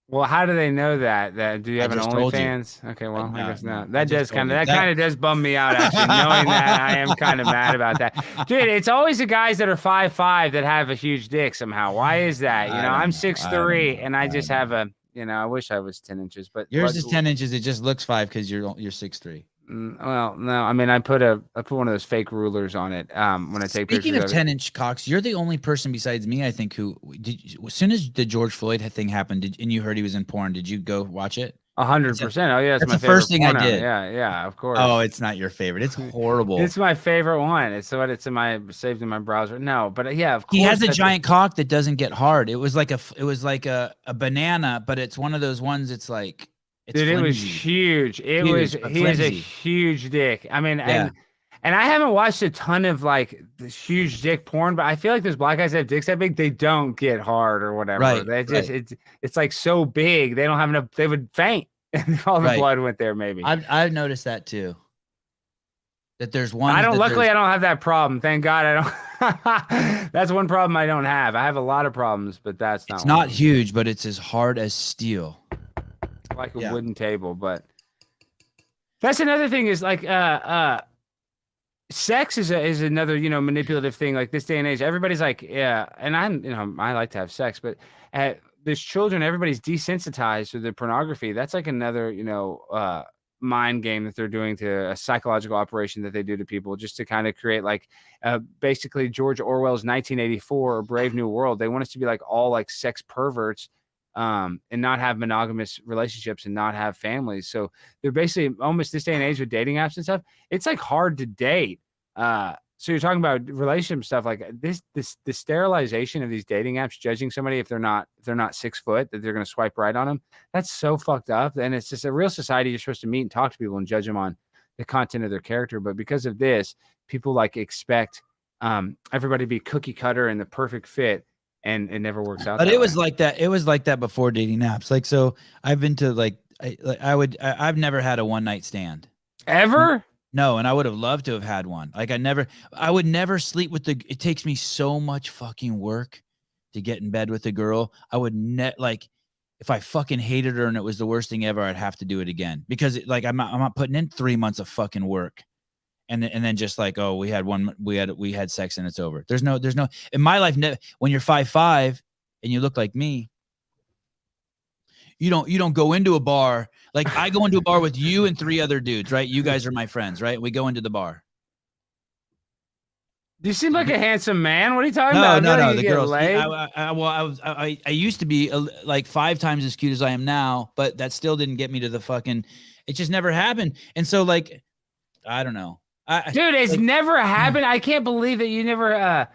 Well, how do they know that? Do you have an OnlyFans? Okay, well, I guess not. That kind of does bum me out, actually. Knowing that, I am kind of mad about that. Dude, it's always the guys that are 5'5" that have a huge dick somehow. Why is that? I'm 6'3", and I just have a. I wish I was 10 inches, but yours is 10 inches. It just looks 5 because you're 6'3". Well, no, I mean, I put one of those fake rulers on it when I take pictures. Speaking of 10-inch cocks, you're the only person besides me, I think, who as soon as the George Floyd thing happened, and you heard he was in porn, did you go watch it? 100%. Oh yeah, that's my the first thing I did. Yeah, of course. Oh, it's not your favorite. It's horrible. It's my favorite one. It's saved in my browser. No, but yeah, of course. He has a giant cock that doesn't get hard. It was like a banana, but it's one of those ones. It's like, dude, it was huge. He has a huge dick. I mean, and I haven't watched a ton of like this huge dick porn, but I feel like those black guys that have dicks that big, they don't get hard or whatever. Right. They just it's like so big, they don't have enough. They would faint, and all the blood went there. Maybe I've noticed that too. That there's one. Luckily, I don't have that problem. Thank God, I don't. That's one problem I don't have. I have a lot of problems, but that's not. It's not huge, but it's as hard as steel. Like a wooden table, but that's another thing. Is like sex is another manipulative thing. Like this day and age, everybody's like, yeah, and I like to have sex, but there's children. Everybody's desensitized to the pornography. That's like another mind game that they're doing, to a psychological operation that they do to people, just to kind of create like basically George Orwell's 1984 or Brave New World. They want us to be like all like sex perverts. and not have monogamous relationships and not have families. So they're basically almost this day and age with dating apps and stuff. It's like hard to date. So you're talking about relationship stuff like the sterilization of these dating apps, judging somebody if they're not 6 foot, that they're going to swipe right on them. That's so fucked up. And it's just a real society. You're supposed to meet and talk to people and judge them on the content of their character. But because of this, people like expect everybody to be cookie cutter and the perfect fit, and it never works out. But it was like that. It was like that before dating apps. Like, so I've been to I've never had a one night stand ever. No, and I would have loved to have had one. Like I would never sleep with it takes me so much fucking work to get in bed with a girl. I would if I fucking hated her and it was the worst thing ever, I'd have to do it again because I'm not putting in 3 months of fucking work. And then just like, oh, we had sex and it's over. There's no in my life. When you're 5'5" and you look like me, you don't go into a bar. Like I go into a bar with you and 3 other dudes, right? You guys are my friends, right? We go into the bar. You seem like a handsome man. What are you talking about? No. The girls. I used to be like 5 times as cute as I am now, but that still didn't get me to the fucking. It just never happened. And so like, I don't know. Dude, it's never happened. I can't believe that you never.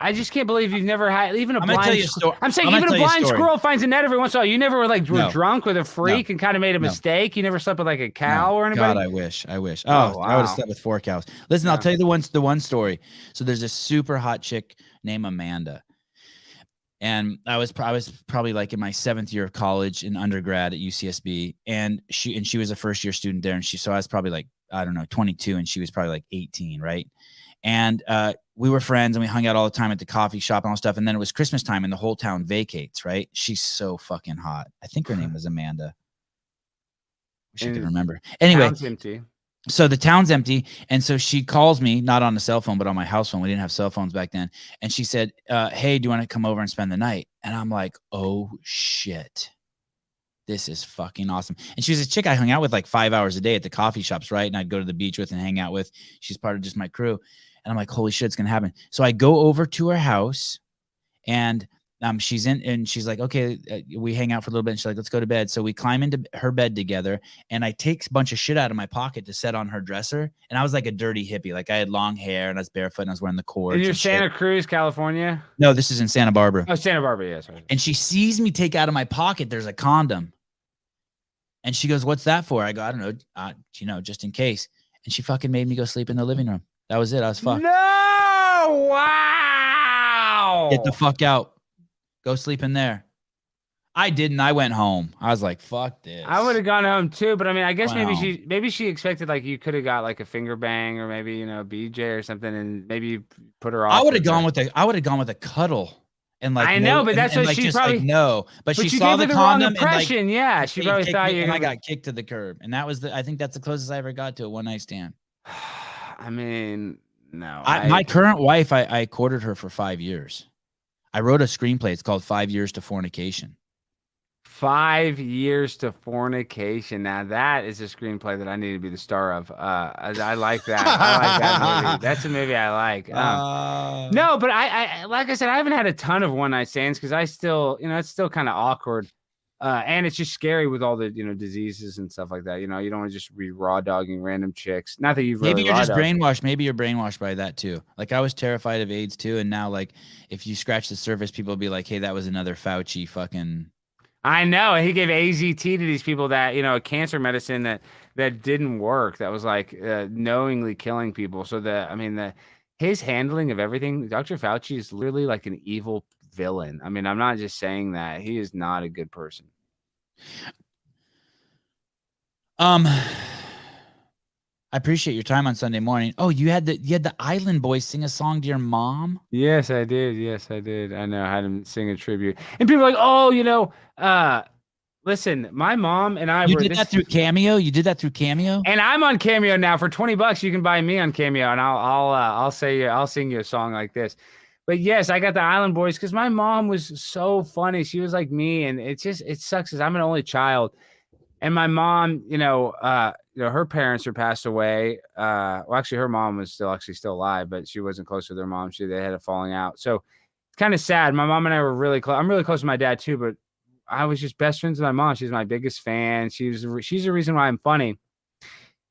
I just can't believe you've never had even a blind. I'm saying even a blind squirrel finds a net every once in a while. You never were drunk with a freak and kind of made a mistake. You never slept with like a cow or anybody. God, I wish. Oh, wow. I would have slept with 4 cows. Listen, I'll tell you the one story. So there's this super hot chick named Amanda. And I was probably like in my 7th year of college in undergrad at UCSB. And she was a first year student there. And so I was probably like, I don't know, 22. And she was probably like 18. Right. And we were friends and we hung out all the time at the coffee shop and all stuff. And then it was Christmas time and the whole town vacates. Right. She's so fucking hot. I think her name was Amanda. Wish I could remember. Anyway. Town's empty. So the town's empty. And so she calls me, not on a cell phone, but on my house phone. We didn't have cell phones back then. And she said, hey, do you want to come over and spend the night? And I'm like, oh shit. This is fucking awesome. And she was a chick I hung out with like 5 hours a day at the coffee shops, right? And I'd go to the beach with and hang out with. She's part of just my crew. And I'm like, holy shit, it's going to happen. So I go over to her house and she's in and she's like, okay, we hang out for a little bit. And she's like, let's go to bed. So we climb into her bed together and I take a bunch of shit out of my pocket to set on her dresser. And I was like a dirty hippie. Like I had long hair and I was barefoot and I was wearing the cords. In your Santa Cruz, California? No, this is in Santa Barbara. Oh, Santa Barbara, yes. Yeah, and she sees me take out of my pocket. There's a condom. And she goes, what's that for? I go, I don't know, just in case. And she fucking made me go sleep in the living room. That was it. I was fucked. No! Wow! Get the fuck out. Go sleep in there. I didn't. I went home. I was like, fuck this. I would have gone home too, but I mean, I guess maybe she expected like you could have got like a finger bang or maybe, BJ or something and maybe put her off. I would have gone with a cuddle. And like I know, but that's what like, she just probably like, no. But she saw the condom impression. And like, she probably thought you. And I got kicked to the curb, and that was I think that's the closest I ever got to a one night stand. I mean, no. My current wife, I courted her for 5 years. I wrote a screenplay. It's called 5 Years to Fornication. 5 years to Fornication. Now that is a screenplay that I need to be the star of. I like that. I like that movie. That's a movie I like. No, but I like I said, I haven't had a ton of one night stands because I still, it's still kind of awkward. And it's just scary with all the, diseases and stuff like that. You don't want to just be raw dogging random chicks. Not that you've maybe you're just brainwashed. Maybe you're brainwashed by that too. Like I was terrified of AIDS too. And now like, if you scratch the surface, people will be like, hey, that was another Fauci fucking. I know. And he gave AZT to these people that, a cancer medicine that didn't work. That was like knowingly killing people. So his handling of everything, Dr. Fauci is literally like an evil villain. I mean, I'm not just saying that. He is not a good person. I appreciate your time on Sunday morning. Oh, you had the Island Boys sing a song to your mom? Yes, I did. I know. I had him sing a tribute. And people are like, oh, listen, my mom and I did that through Cameo? You did that through Cameo? And I'm on Cameo now for $20. You can buy me on Cameo and I'll sing you a song like this. But yes, I got the Island Boys because my mom was so funny. She was like me, and it sucks because I'm an only child. And my mom, her parents are passed away. Well, actually, her mom was still alive, but she wasn't close to their mom. They had a falling out. So kind of sad. My mom and I were really close. I'm really close to my dad too, but I was just best friends with my mom. She's my biggest fan. She's the reason why I'm funny.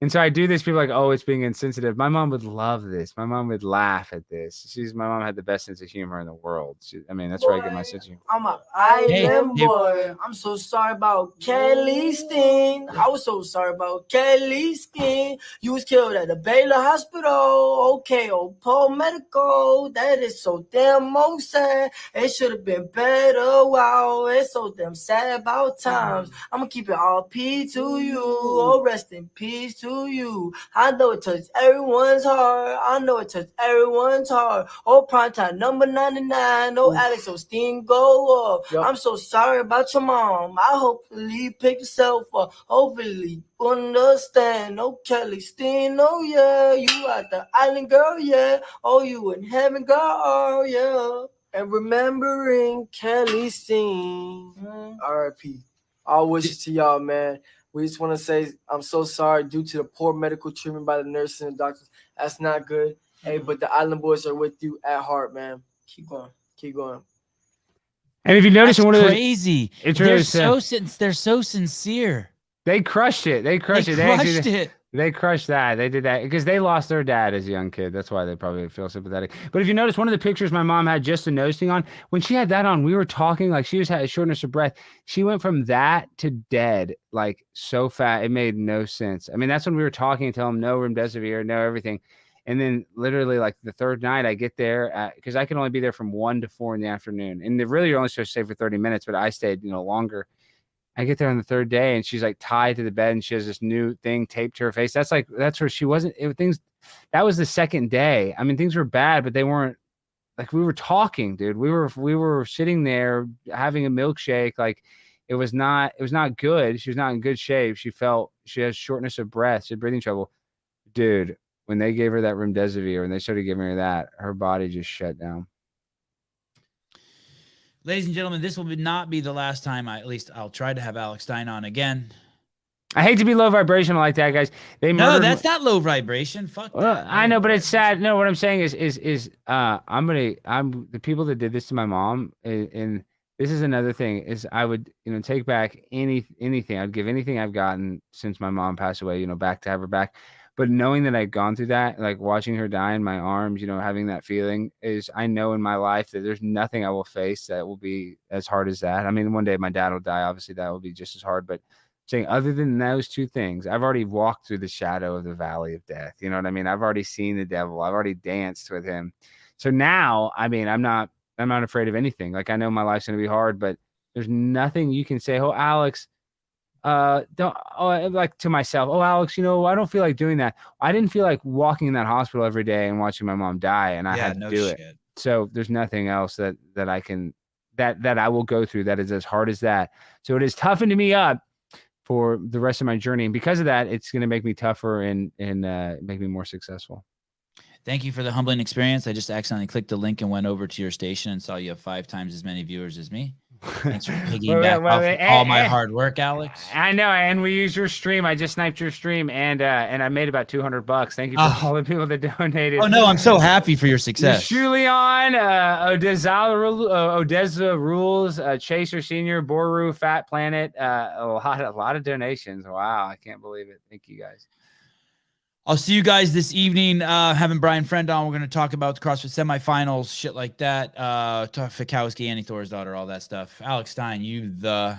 And so I do this. People are like, oh, it's being insensitive. My mom would love this. My mom would laugh at this. My mom had the best sense of humor in the world. That's where I get my sense of humor. I'm an island boy. I'm so sorry about Kelly Steen. I was so sorry about Kelly Steen. You was killed at the Baylor Hospital. Okay, Paul Medical. That is so damn sad. It should have been better. Wow, it's so damn sad about times. I'm gonna keep it all P to you. Oh, rest in peace to you. I know it touched everyone's heart. I know it touched everyone's heart. Oh, primetime number 99. Oh, Alex Osteen go up. Yep. I'm so sorry about your mom. I hopefully pick yourself up. Hopefully understand. Oh, Kelly Steen. Oh, yeah. You at the island, girl. Yeah. Oh, you in heaven, girl. Oh, yeah. And remembering Kelly Steen. R.I.P. All wishes to y'all, man. We just want to say I'm so sorry due to the poor medical treatment by the nurses and doctors. That's not good. Hey, but the Island Boys are with you at heart, man. Keep going. Keep going. And if you notice, That's one of crazy. It's really They're so sincere. They crushed it. They crushed it. They crushed that. They did that because they lost their dad as a young kid. That's why they probably feel sympathetic. But if you notice, one of the pictures my mom had just a nose thing on, when she had that on, we were talking like she had a shortness of breath. She went from that to dead, like so fast. It made no sense. I mean, that's when we were talking and telling them no remdesivir, no everything. And then literally like the third night I get there because I can only be there from 1 to 4 in the afternoon. And really you're only supposed to stay for 30 minutes, but I stayed, longer. I get there on the third day and she's like tied to the bed and she has this new thing taped to her face. That's where she wasn't. That was the second day. I mean, things were bad, but they weren't like we were talking, dude. We were sitting there having a milkshake. Like it was not good. She was not in good shape. She has shortness of breath. She had breathing trouble. Dude, when they gave her that remdesivir and they started giving her that, her body just shut down. Ladies and gentlemen, this will not be the last time. I'll try to have Alex Stein on again. I hate to be low vibrational like that, guys. No, that's not low vibration. Fuck that. I know, but it's sad. No, what I'm saying is I'm the people that did this to my mom, and this is another thing, is I would, take back anything. I'd give anything I've gotten since my mom passed away, back to have her back. But knowing that I'd gone through that, like watching her die in my arms, having that feeling is, I know in my life that there's nothing I will face that will be as hard as that. I mean, one day my dad will die. Obviously that will be just as hard, but saying other than those two things, I've already walked through the shadow of the valley of death. You know what I mean? I've already seen the devil. I've already danced with him. So now, I mean, I'm not afraid of anything. Like I know my life's going to be hard, but there's nothing you can say, oh, Alex, like to myself, oh, Alex, I don't feel like doing that. I didn't feel like walking in that hospital every day and watching my mom die, and I had to do it. So there's nothing else that I can, that I will go through that is as hard as that. So it has toughened me up for the rest of my journey. And because of that, it's going to make me tougher and make me more successful. Thank you for the humbling experience. I just accidentally clicked the link and went over to your station and saw you have 5 times as many viewers as me. Thanks for piggyback off all my hard work, Alex. I know, and we used your stream. I just sniped your stream, and I made about $200. Thank you for all the people that donated. Oh no, I'm so happy for your success. Julian, Odessa Rules, Chaser Senior, Boru, Fat Planet, a lot of donations. Wow, I can't believe it. Thank you guys. I'll see you guys this evening. Having Brian Friend on. We're going to talk about the CrossFit semifinals, shit like that. Fikowski, Annie Thorsdottir, all that stuff. Alex Stein, you the